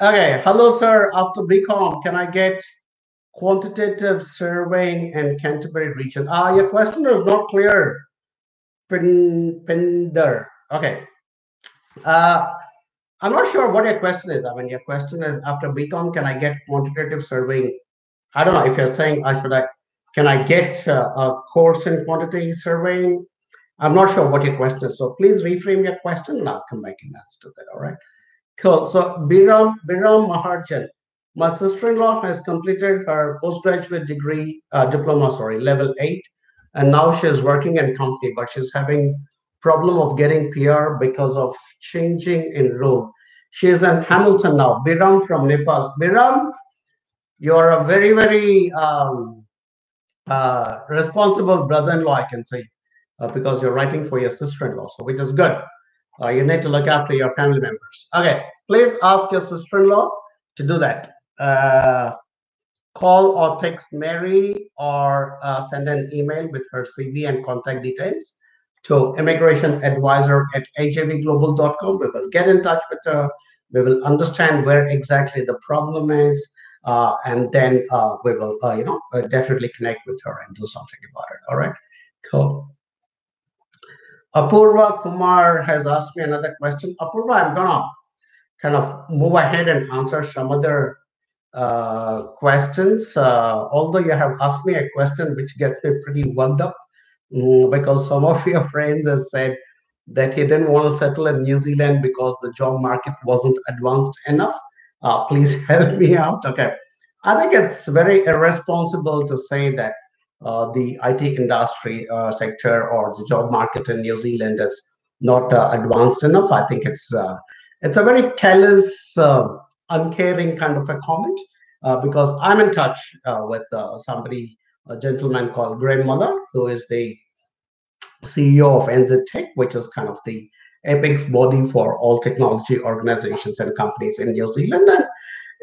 Okay. Hello, sir. After BCom, can I get quantitative surveying in Canterbury region? Your question is not clear. Pinder. Okay. I'm not sure what your question is. I mean, your question is after BCom, can I get quantitative surveying? I don't know if you're saying can I get a course in quantitative surveying? I'm not sure what your question is. So please reframe your question and I'll come back and answer that. All right. Cool. So Biram Maharjan, my sister-in-law has completed her postgraduate degree, diploma, level 8, and now she's working in company, but she's having problem of getting PR because of changing in role. She is in Hamilton now. Biram from Nepal. Biram, you're a very, very responsible brother-in-law, I can say, because you're writing for your sister-in-law, so which is good. You need to look after your family members. Okay, please ask your sister-in-law to do that. Call or text Mary, or send an email with her CV and contact details to immigrationadvisor@ajvglobal.com. We will get in touch with her. We will understand where exactly the problem is, and then we will, definitely connect with her and do something about it. All right, cool. Apurva Kumar has asked me another question. Apurva, I'm gonna kind of move ahead and answer some other questions. Although you have asked me a question which gets me pretty worked up, because some of your friends have said that he didn't want to settle in New Zealand because the job market wasn't advanced enough. Please help me out. Okay. I think it's very irresponsible to say that the IT industry sector or the job market in New Zealand is not advanced enough. I think it's a very callous, uncaring kind of a comment. because I'm in touch with somebody, a gentleman called Graham Muller, who is the CEO of NZ Tech, which is kind of the apex body for all technology organizations and companies in New Zealand.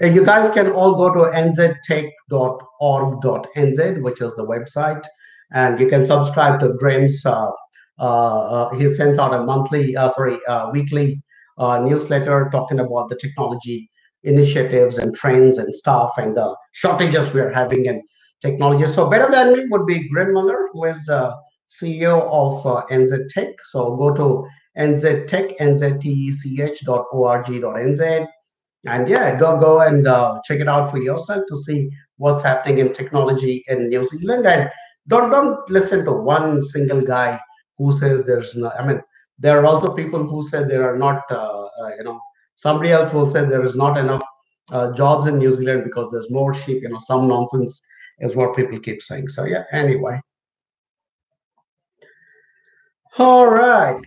And you guys can all go to nztech.org.nz, which is the website, and you can subscribe to Graham's. He sends out a weekly newsletter talking about the technology initiatives and trends and stuff and the shortages we are having in technology. So better than me would be Graham Muller, who is CEO of NZ Tech. So go to nztech, nztech.org.nz, and yeah, go and check it out for yourself to see what's happening in technology in New Zealand. And don't listen to one single guy who says there's no. I mean, there are also people who say there are not. Somebody else will say there is not enough jobs in New Zealand because there's more sheep. Some nonsense is what people keep saying. So yeah. Anyway. All right.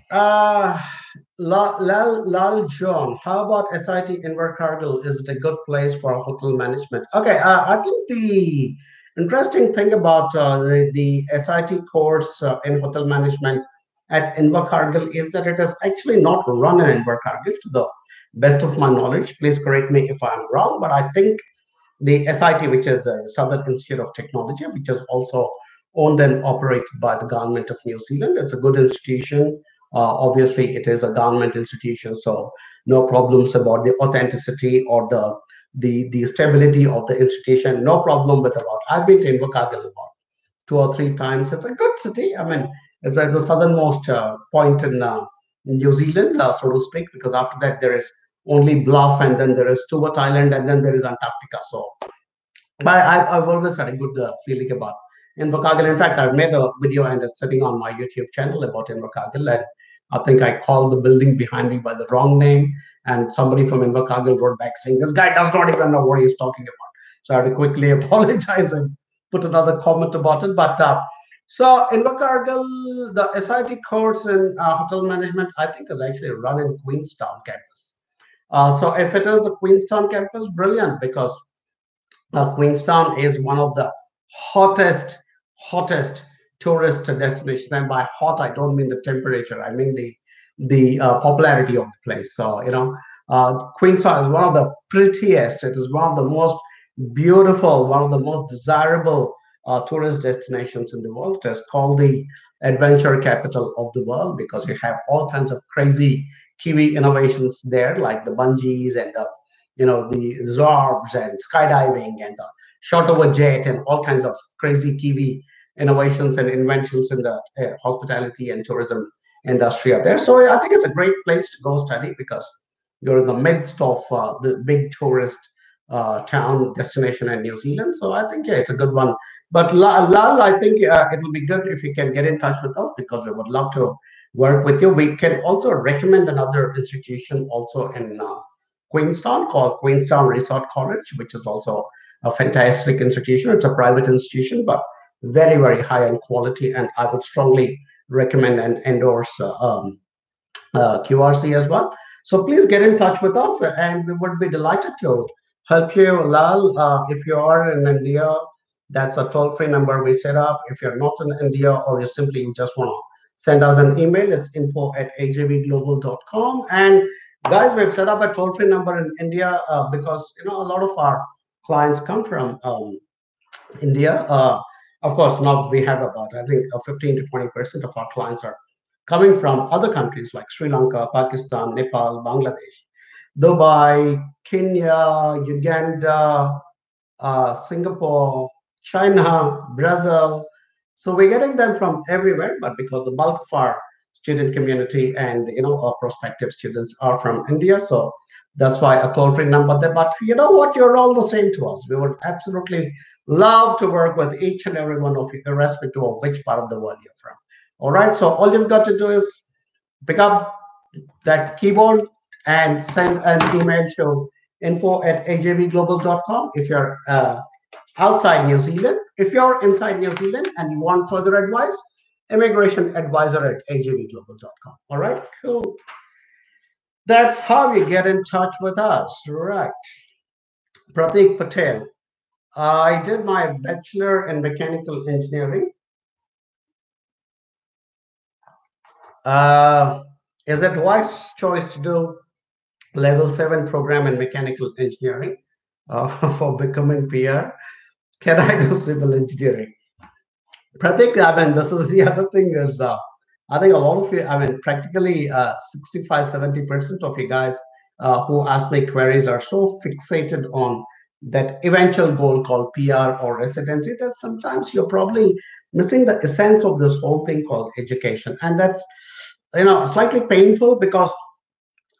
Lal John, how about SIT Invercargill? Is it a good place for hotel management? Okay, I think the interesting thing about the SIT course in hotel management at Invercargill is that it is actually not run in Invercargill to the best of my knowledge. Please correct me if I'm wrong, but I think the SIT, which is Southern Institute of Technology, which is also owned and operated by the government of New Zealand. It's a good institution. Obviously, it is a government institution, so no problems about the authenticity or the stability of the institution. No problem with about. I've been to Invercargill about 2 or 3 times. It's a good city. I mean, it's at the southernmost point in New Zealand, so to speak, because after that there is only Bluff, and then there is Stewart Island, and then there is Antarctica. So, but I've always had a good feeling about Invercargill. In fact, I've made a video and it's sitting on my YouTube channel about Invercargill. And I think I called the building behind me by the wrong name. And somebody from Invercargill wrote back saying, this guy does not even know what he's talking about. So I had to quickly apologize and put another comment about it. But so Invercargill, the SIT course in hotel management, I think is actually run in Queenstown campus. So if it is the Queenstown campus, brilliant, because Queenstown is one of the hottest tourist destinations. And by hot, I don't mean the temperature. I mean the popularity of the place. So Queenstown is one of the prettiest. It is one of the most beautiful, one of the most desirable tourist destinations in the world. It is called the adventure capital of the world because you have all kinds of crazy Kiwi innovations there, like the bungees and the zorbs and skydiving and the shot over jet and all kinds of crazy Kiwi innovations and inventions in the hospitality and tourism industry are there. So I think it's a great place to go study because you're in the midst of the big tourist town destination in New Zealand. So I think, yeah, it's a good one. But Lal, I think it will be good if you can get in touch with us because we would love to work with you. We can also recommend another institution also in Queenstown called Queenstown Resort College, which is also a fantastic institution. It's a private institution, but very, very high in quality. And I would strongly recommend and endorse QRC as well. So please get in touch with us, and we would be delighted to help you, Lal. If you are in India, that's a toll-free number we set up. If you're not in India or you just want to send us an email, it's info@ajvglobal.com. And guys, we've set up a toll-free number in India because a lot of our clients come from India. Of course, now we have about, I think, 15 to 20% of our clients are coming from other countries like Sri Lanka, Pakistan, Nepal, Bangladesh, Dubai, Kenya, Uganda, Singapore, China, Brazil. So we're getting them from everywhere, but because the bulk of our student community and our prospective students are from India, so that's why a toll-free number there. But you know what? You're all the same to us. We would absolutely love to work with each and every one of you, irrespective of which part of the world you're from. All right. So all you've got to do is pick up that keyboard and send an email to info@ajvglobal.com if you're outside New Zealand. If you're inside New Zealand and you want further advice, immigration advisor at ajvglobal.com. All right, cool. That's how you get in touch with us, right? Pratik Patel. I did my bachelor in mechanical engineering. Uh, is it wise choice to do level 7 program in mechanical engineering for becoming PR? Can I do civil engineering? Pratik, I mean, this is the other thing is, I think a lot of you, I mean, practically 65, 70% of you guys who ask me queries are so fixated on that eventual goal called PR or residency that sometimes you're probably missing the essence of this whole thing called education. And that's, slightly painful because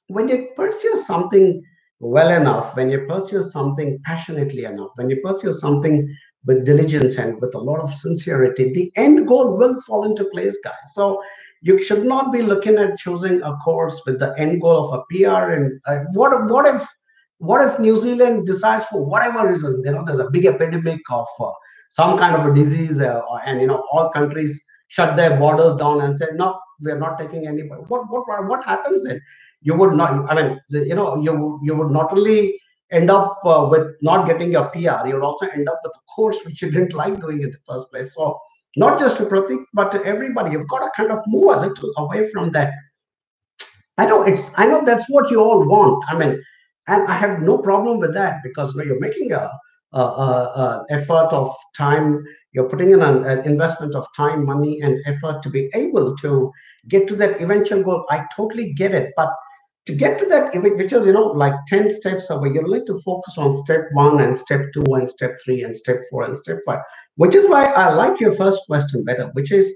when you pursue something well enough, when you pursue something passionately enough, when you pursue something with diligence and with a lot of sincerity, the end goal will fall into place, guys. So you should not be looking at choosing a course with the end goal of a PR. And what if New Zealand decides for whatever reason, there's a big epidemic of some kind of a disease, and all countries shut their borders down and said no, we are not taking anybody. What happens then? You would not, I mean, you would not only end up with not getting your PR, you would also end up with a course which you didn't like doing in the first place. So not just to Pratik, but to everybody, you've got to kind of move a little away from that. I know that's what you all want. I mean, and I have no problem with that because when you're making a effort of time, you're putting in an investment of time, money, and effort to be able to get to that eventual goal. I totally get it, but to get to that, which is like 10 steps away, you're going to focus on step 1 and step 2 and step 3 and step 4 and step 5, which is why I like your first question better, which is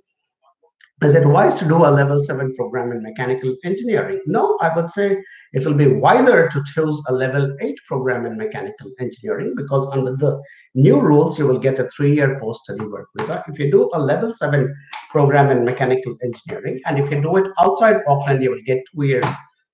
it wise to do a level 7 program in mechanical engineering? No, I would say it will be wiser to choose a level 8 program in mechanical engineering because under the new rules, you will get a 3-year post study work visa. If you do a level 7 program in mechanical engineering, and if you do it outside Auckland, you will get 2 years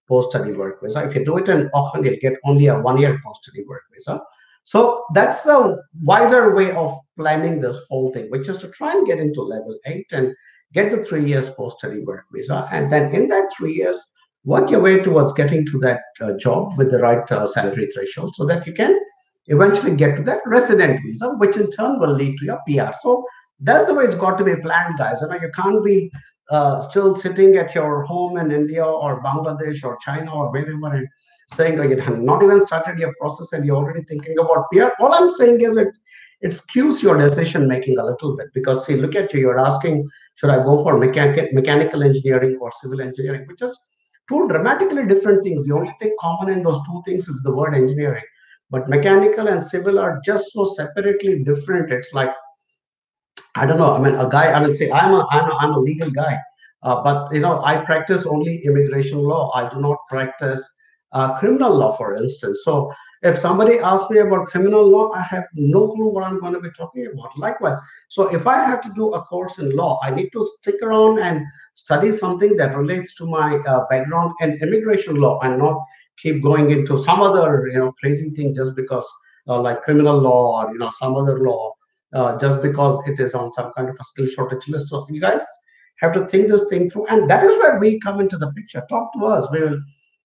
post study work visa. If you do it in Auckland, you'll get only a 1-year post study work visa. So that's the wiser way of planning this whole thing, which is to try and get into level 8 and get the 3 years post-study work visa, and then in that 3 years, work your way towards getting to that job with the right salary threshold, so that you can eventually get to that resident visa, which in turn will lead to your PR. So that's the way it's got to be planned, guys. You can't be still sitting at your home in India or Bangladesh or China or wherever and saying, oh, you have not even started your process and you're already thinking about PR. All I'm saying is it skews your decision making a little bit because see, look at you, you're asking should I go for mechanical engineering or civil engineering, which is two dramatically different things. The only thing common in those two things is the word engineering, but mechanical and civil are just so separately different. It's like, I don't know. I mean, a guy. I mean, say I'm a legal guy, but I practice only immigration law. I do not practice criminal law, for instance. So if somebody asks me about criminal law, I have no clue what I'm going to be talking about. Likewise, so if I have to do a course in law, I need to stick around and study something that relates to my background in immigration law, and not keep going into some other crazy thing just because like criminal law or some other law just because it is on some kind of a skill shortage list. So you guys have to think this thing through, and that is where we come into the picture. Talk to us.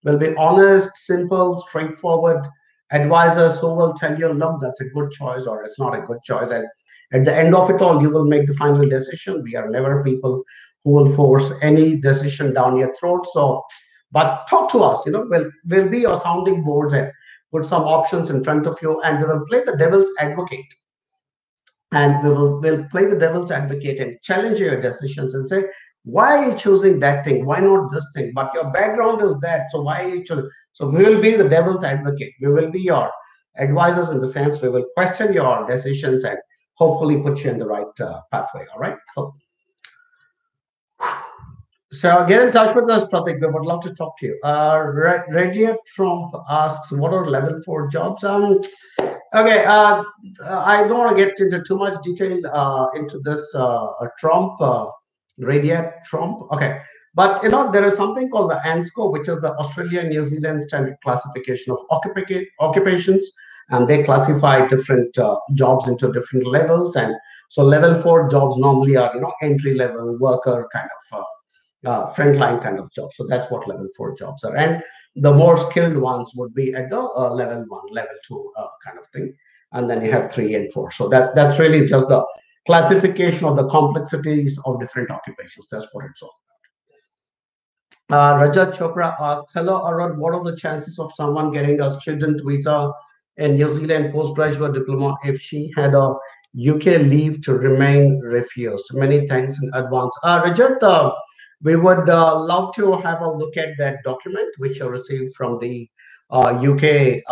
Will be honest, simple, straightforward advisors who will tell you, look, that's a good choice or it's not a good choice. And at the end of it all, you will make the final decision. We are never people who will force any decision down your throat. So, but talk to us. We'll be your sounding boards and put some options in front of you, and we will play the devil's advocate, and we'll play the devil's advocate and challenge your decisions and say, why are you choosing that thing, why not this thing, but your background is that, so why are you choosing? So we will be the devil's advocate, we will be your advisors, in the sense we will question your decisions and hopefully put you in the right pathway. All right, cool. So get in touch with us, Pratik. We would love to talk to you. Radiant Trump asks, what are level 4 jobs? Okay, I don't want to get into too much detail into this Trump, Radiant Trump. Okay, but there is something called the ANSCO, which is the Australia New Zealand Standard Classification of Occupations, and they classify different jobs into different levels. And so, level 4 jobs normally are entry level worker kind of frontline kind of jobs. So that's what level 4 jobs are, and the more skilled ones would be at the level 1, level 2 kind of thing. and then you have 3 and 4. So that's really just the classification of the complexities of different occupations. That's what it's all. Rajat Chopra asked, hello, Arun, what are the chances of someone getting a student visa in New Zealand postgraduate diploma if she had a UK leave to remain refused? Many thanks in advance. Rajat, we would love to have a look at that document which you received from the UK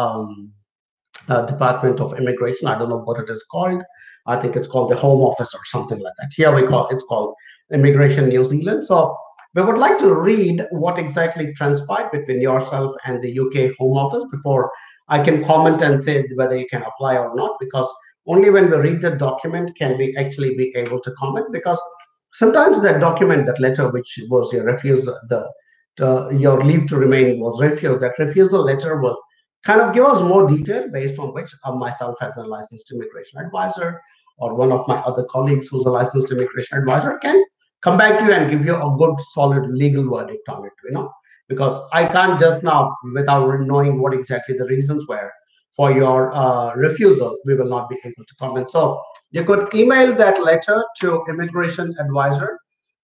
Department of Immigration. I don't know what it is called. I think it's called the Home Office or something like that. Here we call it's called Immigration New Zealand. So we would like to read what exactly transpired between yourself and the UK Home Office before I can comment and say whether you can apply or not, because only when we read the document can we actually be able to comment, because sometimes that document, that letter which was your refusal, your leave to remain was refused, that refusal letter will kind of give us more detail based on which myself as a licensed immigration advisor or one of my other colleagues who's a licensed immigration advisor can come back to you and give you a good solid legal verdict on it, because I can't just now, without knowing what exactly the reasons were for your refusal, we will not be able to comment. So you could email that letter to immigration advisor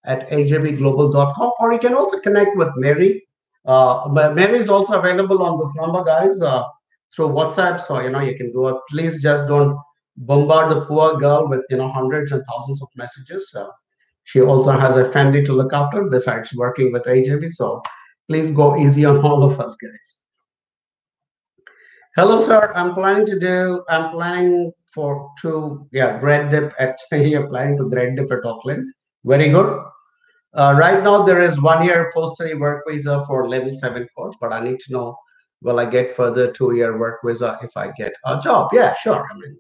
at ajvglobal.com, or you can also connect with Mary. Mary is also available on this number, guys, through WhatsApp. So, you can go. Please just don't bombard the poor girl with, hundreds and thousands of messages. She also has a family to look after besides working with AJV. So please go easy on all of us, guys. Hello, sir. I'm planning grad dip at, you're planning to grad dip at Auckland. Very good. Right now, there is 1 year post-study work visa for level 7 course, but I need to know, will I get further 2 year work visa if I get a job? Yeah, sure. I mean,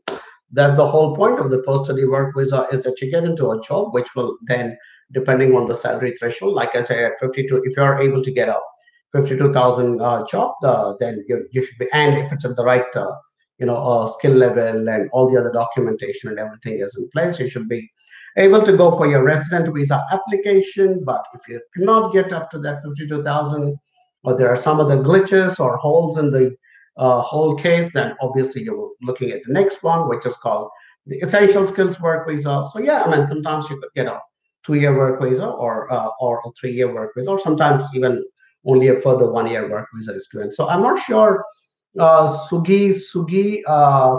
that's the whole point of the post-study work visa, is that you get into a job, which will then, depending on the salary threshold, like I said, at 52, if you're able to get a 52,000 job, then you should be, and if it's at the right, skill level and all the other documentation and everything is in place, you should be able to go for your resident visa application. But if you cannot get up to that 52,000, or there are some other glitches or holes in the whole case, then obviously you're looking at the next one, which is called the essential skills work visa. So yeah, I mean, sometimes you could get a 2 year work visa or a 3 year work visa, or sometimes even only a further 1 year work visa is given. So I'm not sure, Sugi,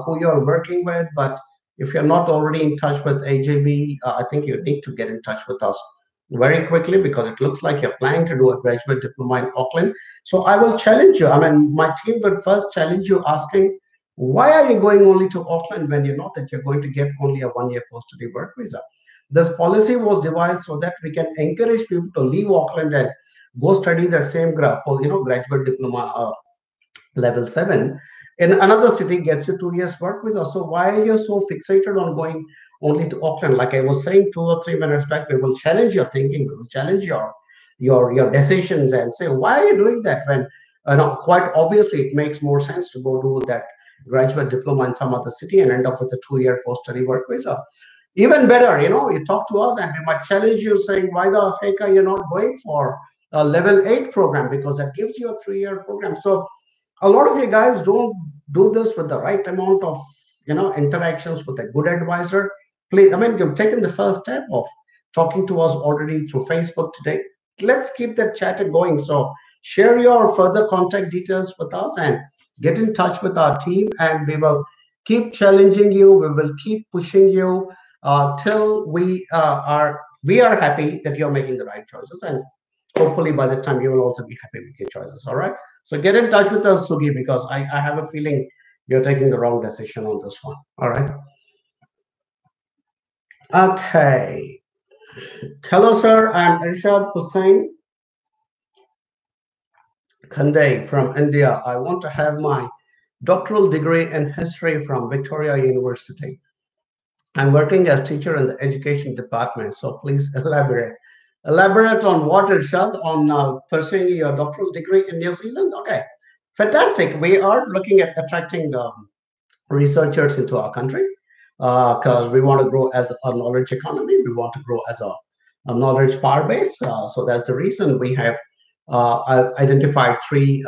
who you're working with, but if you're not already in touch with AJV, I think you need to get in touch with us very quickly, because it looks like you're planning to do a graduate diploma in Auckland. So I will challenge you. I mean, my team will first challenge you, asking, why are you going only to Auckland when you know that you're going to get only a 1 year post-study work visa? This policy was devised so that we can encourage people to leave Auckland and go study that same graduate diploma level 7 in another city, gets you 2 years work visa. So why are you so fixated on going only to Auckland? Like I was saying 2 or 3 minutes back, we will challenge your thinking, we will challenge your decisions, and say, why are you doing that when quite obviously it makes more sense to go do that graduate diploma in some other city and end up with a 2 year post-study work visa. Even better, you talk to us and we might challenge you, saying, why the heck are you not going for a level 8 program, because that gives you a 3 year program. So a lot of you guys don't do this with the right amount of interactions with a good advisor. Please, I mean, you've taken the first step of talking to us already through Facebook today. Let's keep that chatter going. So share your further contact details with us and get in touch with our team, and we will keep challenging you, we will keep pushing you till we are happy that you're making the right choices, and hopefully by the time you will also be happy with your choices. All right, so get in touch with us, Sugi, because I have a feeling you're taking the wrong decision on this one. All right. Okay. Hello, sir. I'm Irshad Hussain Khandai from India. I want to have my doctoral degree in history from Victoria University. I'm working as teacher in the education department. So please elaborate. Elaborate on what, Irshad? On pursuing your doctoral degree in New Zealand? Okay. Fantastic. We are looking at attracting researchers into our country, because we want to grow as a knowledge economy. We want to grow as a knowledge power base. So that's the reason we have identified three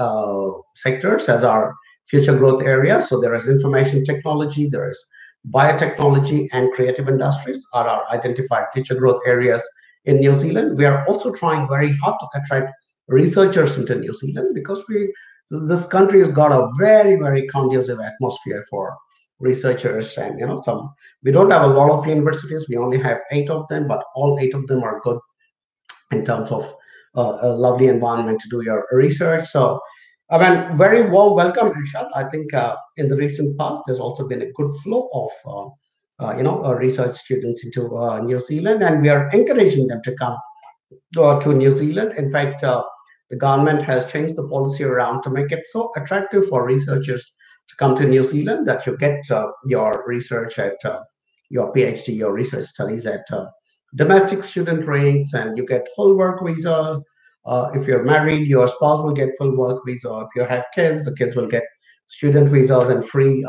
sectors as our future growth areas. So there is information technology, there is biotechnology, and creative industries are our identified future growth areas in New Zealand. We are also trying very hard to attract researchers into New Zealand because this country has got a very conducive atmosphere for researchers, and some we don't have a lot of universities. We only have 8 of them, but all 8 of them are good in terms of a lovely environment to do your research. So, I mean, very warm welcome, Rishad. I think in the recent past, there's also been a good flow of research students into New Zealand, and we are encouraging them to come to New Zealand. In fact, the government has changed the policy around to make it so attractive for researchers to come to New Zealand that you get your research at your PhD, your research studies at domestic student rates, and you get full work visa. If you're married, your spouse will get full work visa. If you have kids, the kids will get student visas and free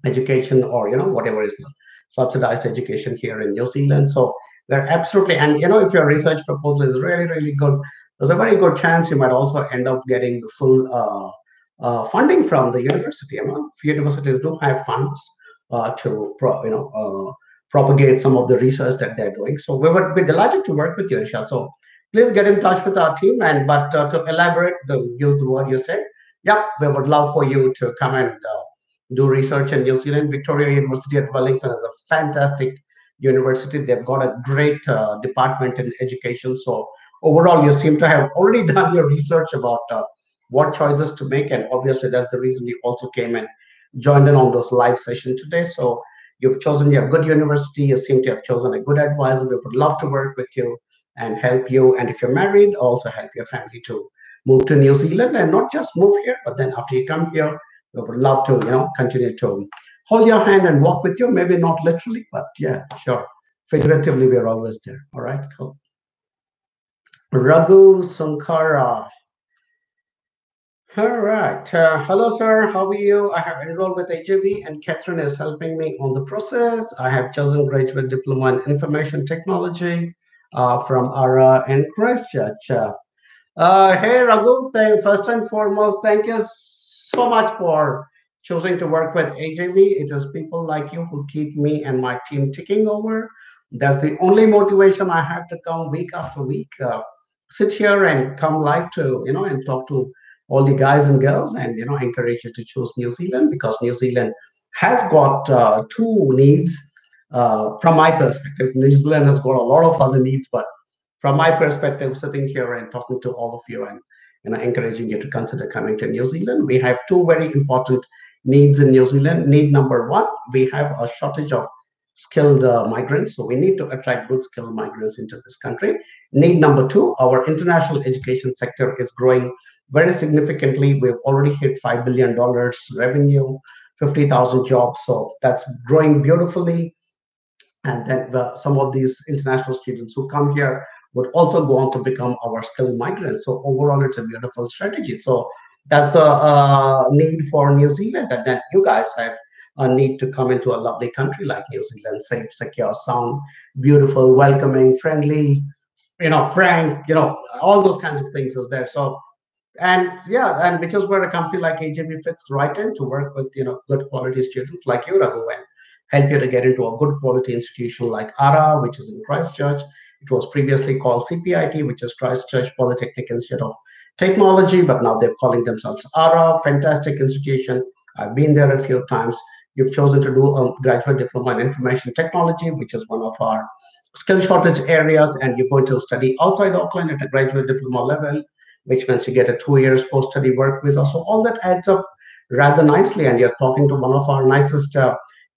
education, or whatever is the subsidized education here in New Zealand. So they're absolutely, and if your research proposal is really good, there's a very good chance you might also end up getting the full funding from the university. Universities do have funds to propagate some of the research that they're doing. So we would be delighted to work with you, Ishad. So please get in touch with our team. And but to elaborate, use the word you said. Yeah, we would love for you to come and do research in New Zealand. Victoria University at Wellington is a fantastic university. They've got a great department in education. So overall, you seem to have already done your research about what choices to make, and obviously that's the reason you also came and joined in on this live session today. So you've chosen your good university. You seem to have chosen a good advisor. We would love to work with you and help you. And if you're married, also help your family to move to New Zealand, and not just move here, but then after you come here, we would love to, continue to hold your hand and walk with you. Maybe not literally, but yeah, sure. Figuratively, we're always there. All right, cool. Raghu Sankara. All right. Hello, sir. How are you? I have enrolled with AJB, and Catherine is helping me on the process. I have chosen graduate diploma in information technology from ARA and Christchurch. Hey, Raghu, first and foremost, thank you so much for choosing to work with AJB. It is people like you who keep me and my team ticking over. That's the only motivation I have to come week after week, sit here and come live to, and talk to all the guys and girls, and, encourage you to choose New Zealand, because New Zealand has got two needs. From my perspective, New Zealand has got a lot of other needs, but from my perspective, sitting here and talking to all of you, and encouraging you to consider coming to New Zealand, we have two very important needs in New Zealand. Need number one, we have a shortage of skilled migrants, so we need to attract good skilled migrants into this country. Need number two, our international education sector is growing very significantly. We've already hit $5 billion revenue, 50,000 jobs, so that's growing beautifully. And then some of these international students who come here would also go on to become our skilled migrants. So overall, it's a beautiful strategy. So that's the need for New Zealand, and then you guys have a need to come into a lovely country like New Zealand, safe, secure, sound, beautiful, welcoming, friendly, frank, all those kinds of things is there. So, and yeah, and which is where a company like AJB fits right in to work with good quality students like you, Raghu, and help you to get into a good quality institution like ARA, which is in Christchurch. It was previously called CPIT, which is Christchurch Polytechnic Institute of Technology, but now they're calling themselves ARA. Fantastic institution. I've been there a few times. You've chosen to do a graduate diploma in information technology, which is one of our skill shortage areas, and you're going to study outside Auckland at a graduate diploma level, which means you get a 2 years post-study work visa. So all that adds up rather nicely, and you're talking to one of our nicest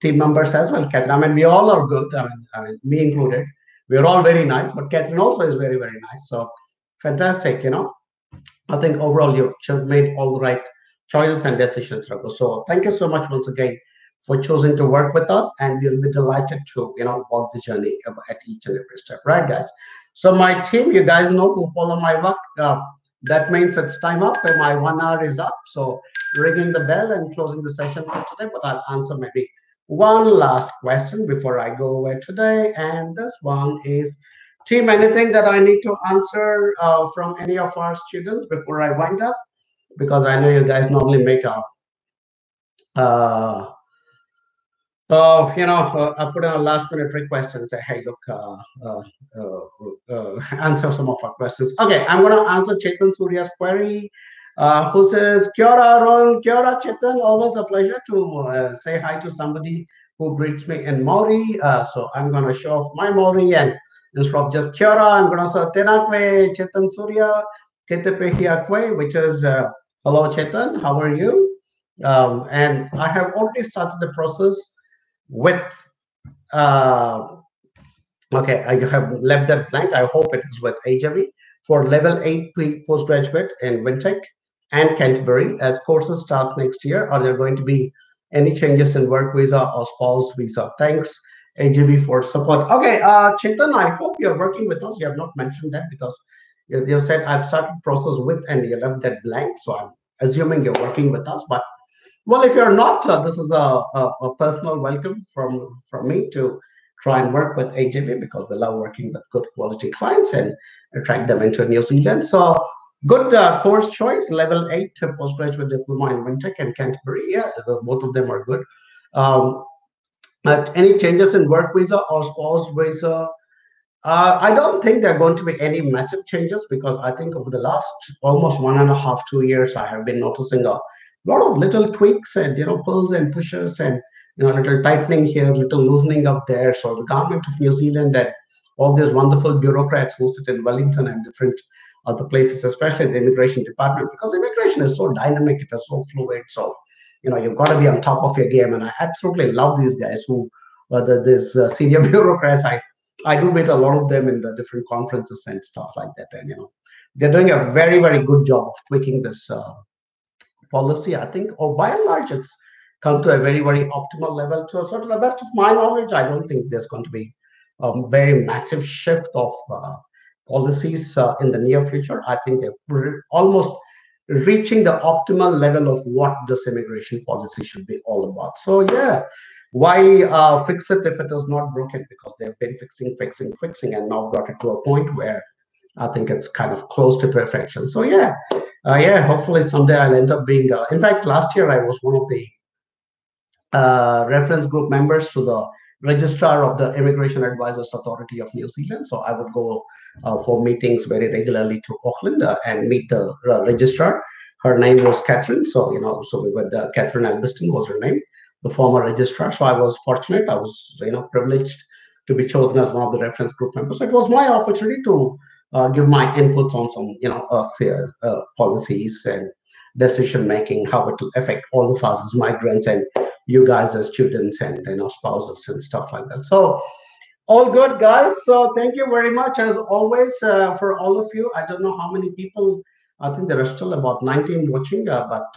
team members as well, Catherine. I mean, we all are good. I mean, me included. We are all very nice, but Catherine also is very nice. So fantastic, I think overall you've made all the right choices and decisions, Raghu. So thank you so much once again for choosing to work with us, and we'll be delighted to walk the journey at each and every step, right, guys? So my team, you guys know, who follow my work, that means it's time up, and my 1 hour is up. So ringing the bell and closing the session for today, but I'll answer maybe one last question before I go away today, and this one is, team, anything that I need to answer from any of our students before I wind up? Because I know you guys normally make uh, I put in a last minute request and say, hey, look, answer some of our questions. Okay, I'm going to answer Chetan Surya's query, who says, Kia ora, Ron. Kia ora, Chetan. Always a pleasure to say hi to somebody who greets me in Maori. So I'm going to show off my Maori, and instead of just Kia ora, I'm going to say Tenakwe, Chetan Surya, Ketepehiakwe, which is hello, Chetan. How are you? And I have already started the process with uh, okay, I have left that blank. I hope it is with HAV for level 8 postgraduate in Wintec and Canterbury as courses starts next year. Are there going to be any changes in work visa or spouse visa? Thanks, AJB, for support. Okay, Chetan, I hope you're working with us. You have not mentioned that because you said I've started process with and you left that blank. So I'm assuming you're working with us. But well, if you're not, this is a personal welcome from me to try and work with AJV because we love working with good quality clients and attract them into New Zealand. So good course choice, level 8 postgraduate diploma in Wintec and Canterbury. Yeah, both of them are good. Um, but any changes in work visa or spouse visa? I don't think there are going to be any massive changes because I think over the last almost 1.5, 2 years, I have been noticing a lot of little tweaks and pulls and pushes and little tightening here, little loosening up there. So the government of New Zealand and all these wonderful bureaucrats who sit in Wellington and different other places, especially the immigration department, because immigration is so dynamic, it is so fluid. So you've got to be on top of your game, and I absolutely love these guys who these senior bureaucrats. I do meet a lot of them in the different conferences and stuff like that, and they're doing a very very good job of tweaking this policy. I think, or by and large, it's come to a very very optimal level. So to the best of my knowledge, I don't think there's going to be a very massive shift of policies in the near future. I think they're almost reaching the optimal level of what this immigration policy should be all about. So yeah, why fix it if it is not broken? Because they've been fixing, and now brought it to a point where I think it's kind of close to perfection. So yeah, yeah. Hopefully someday I'll end up being. In fact, last year I was one of the reference group members to the registrar of the Immigration Advisors Authority of New Zealand. So I would go for meetings very regularly to Auckland and meet the registrar. Her name was Catherine. So, so we would, Catherine Albiston was her name, the former registrar. So I was fortunate. I was, privileged to be chosen as one of the reference group members. So it was my opportunity to give my inputs on some, policies and decision making, how it will affect all of us as migrants and you guys as students and spouses and stuff like that. So all good, guys. So thank you very much as always for all of you. I don't know how many people. I think there are still about 19 watching, but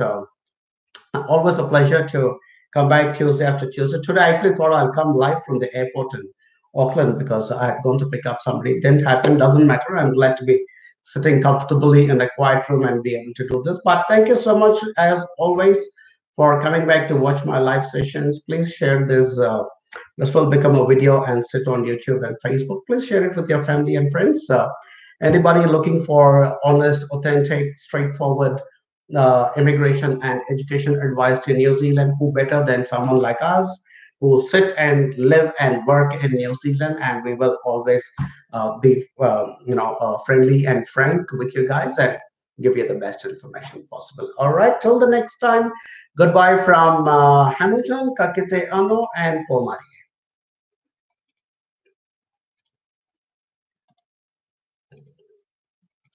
always a pleasure to come back Tuesday after Tuesday. Today, I actually thought I'll come live from the airport in Auckland because I had gone to pick up somebody. It didn't happen. Doesn't matter. I'm glad to be sitting comfortably in a quiet room and be able to do this. But thank you so much, as always, for coming back to watch my live sessions. Please share this. This will become a video and sit on YouTube and Facebook. Please share it with your family and friends. Anybody looking for honest, authentic, straightforward immigration and education advice to New Zealand, who better than someone like us who sit and live and work in New Zealand, and we will always be friendly and frank with you guys and give you the best information possible. All right, till the next time, goodbye from Hamilton, Kakite Ano, and Pomari.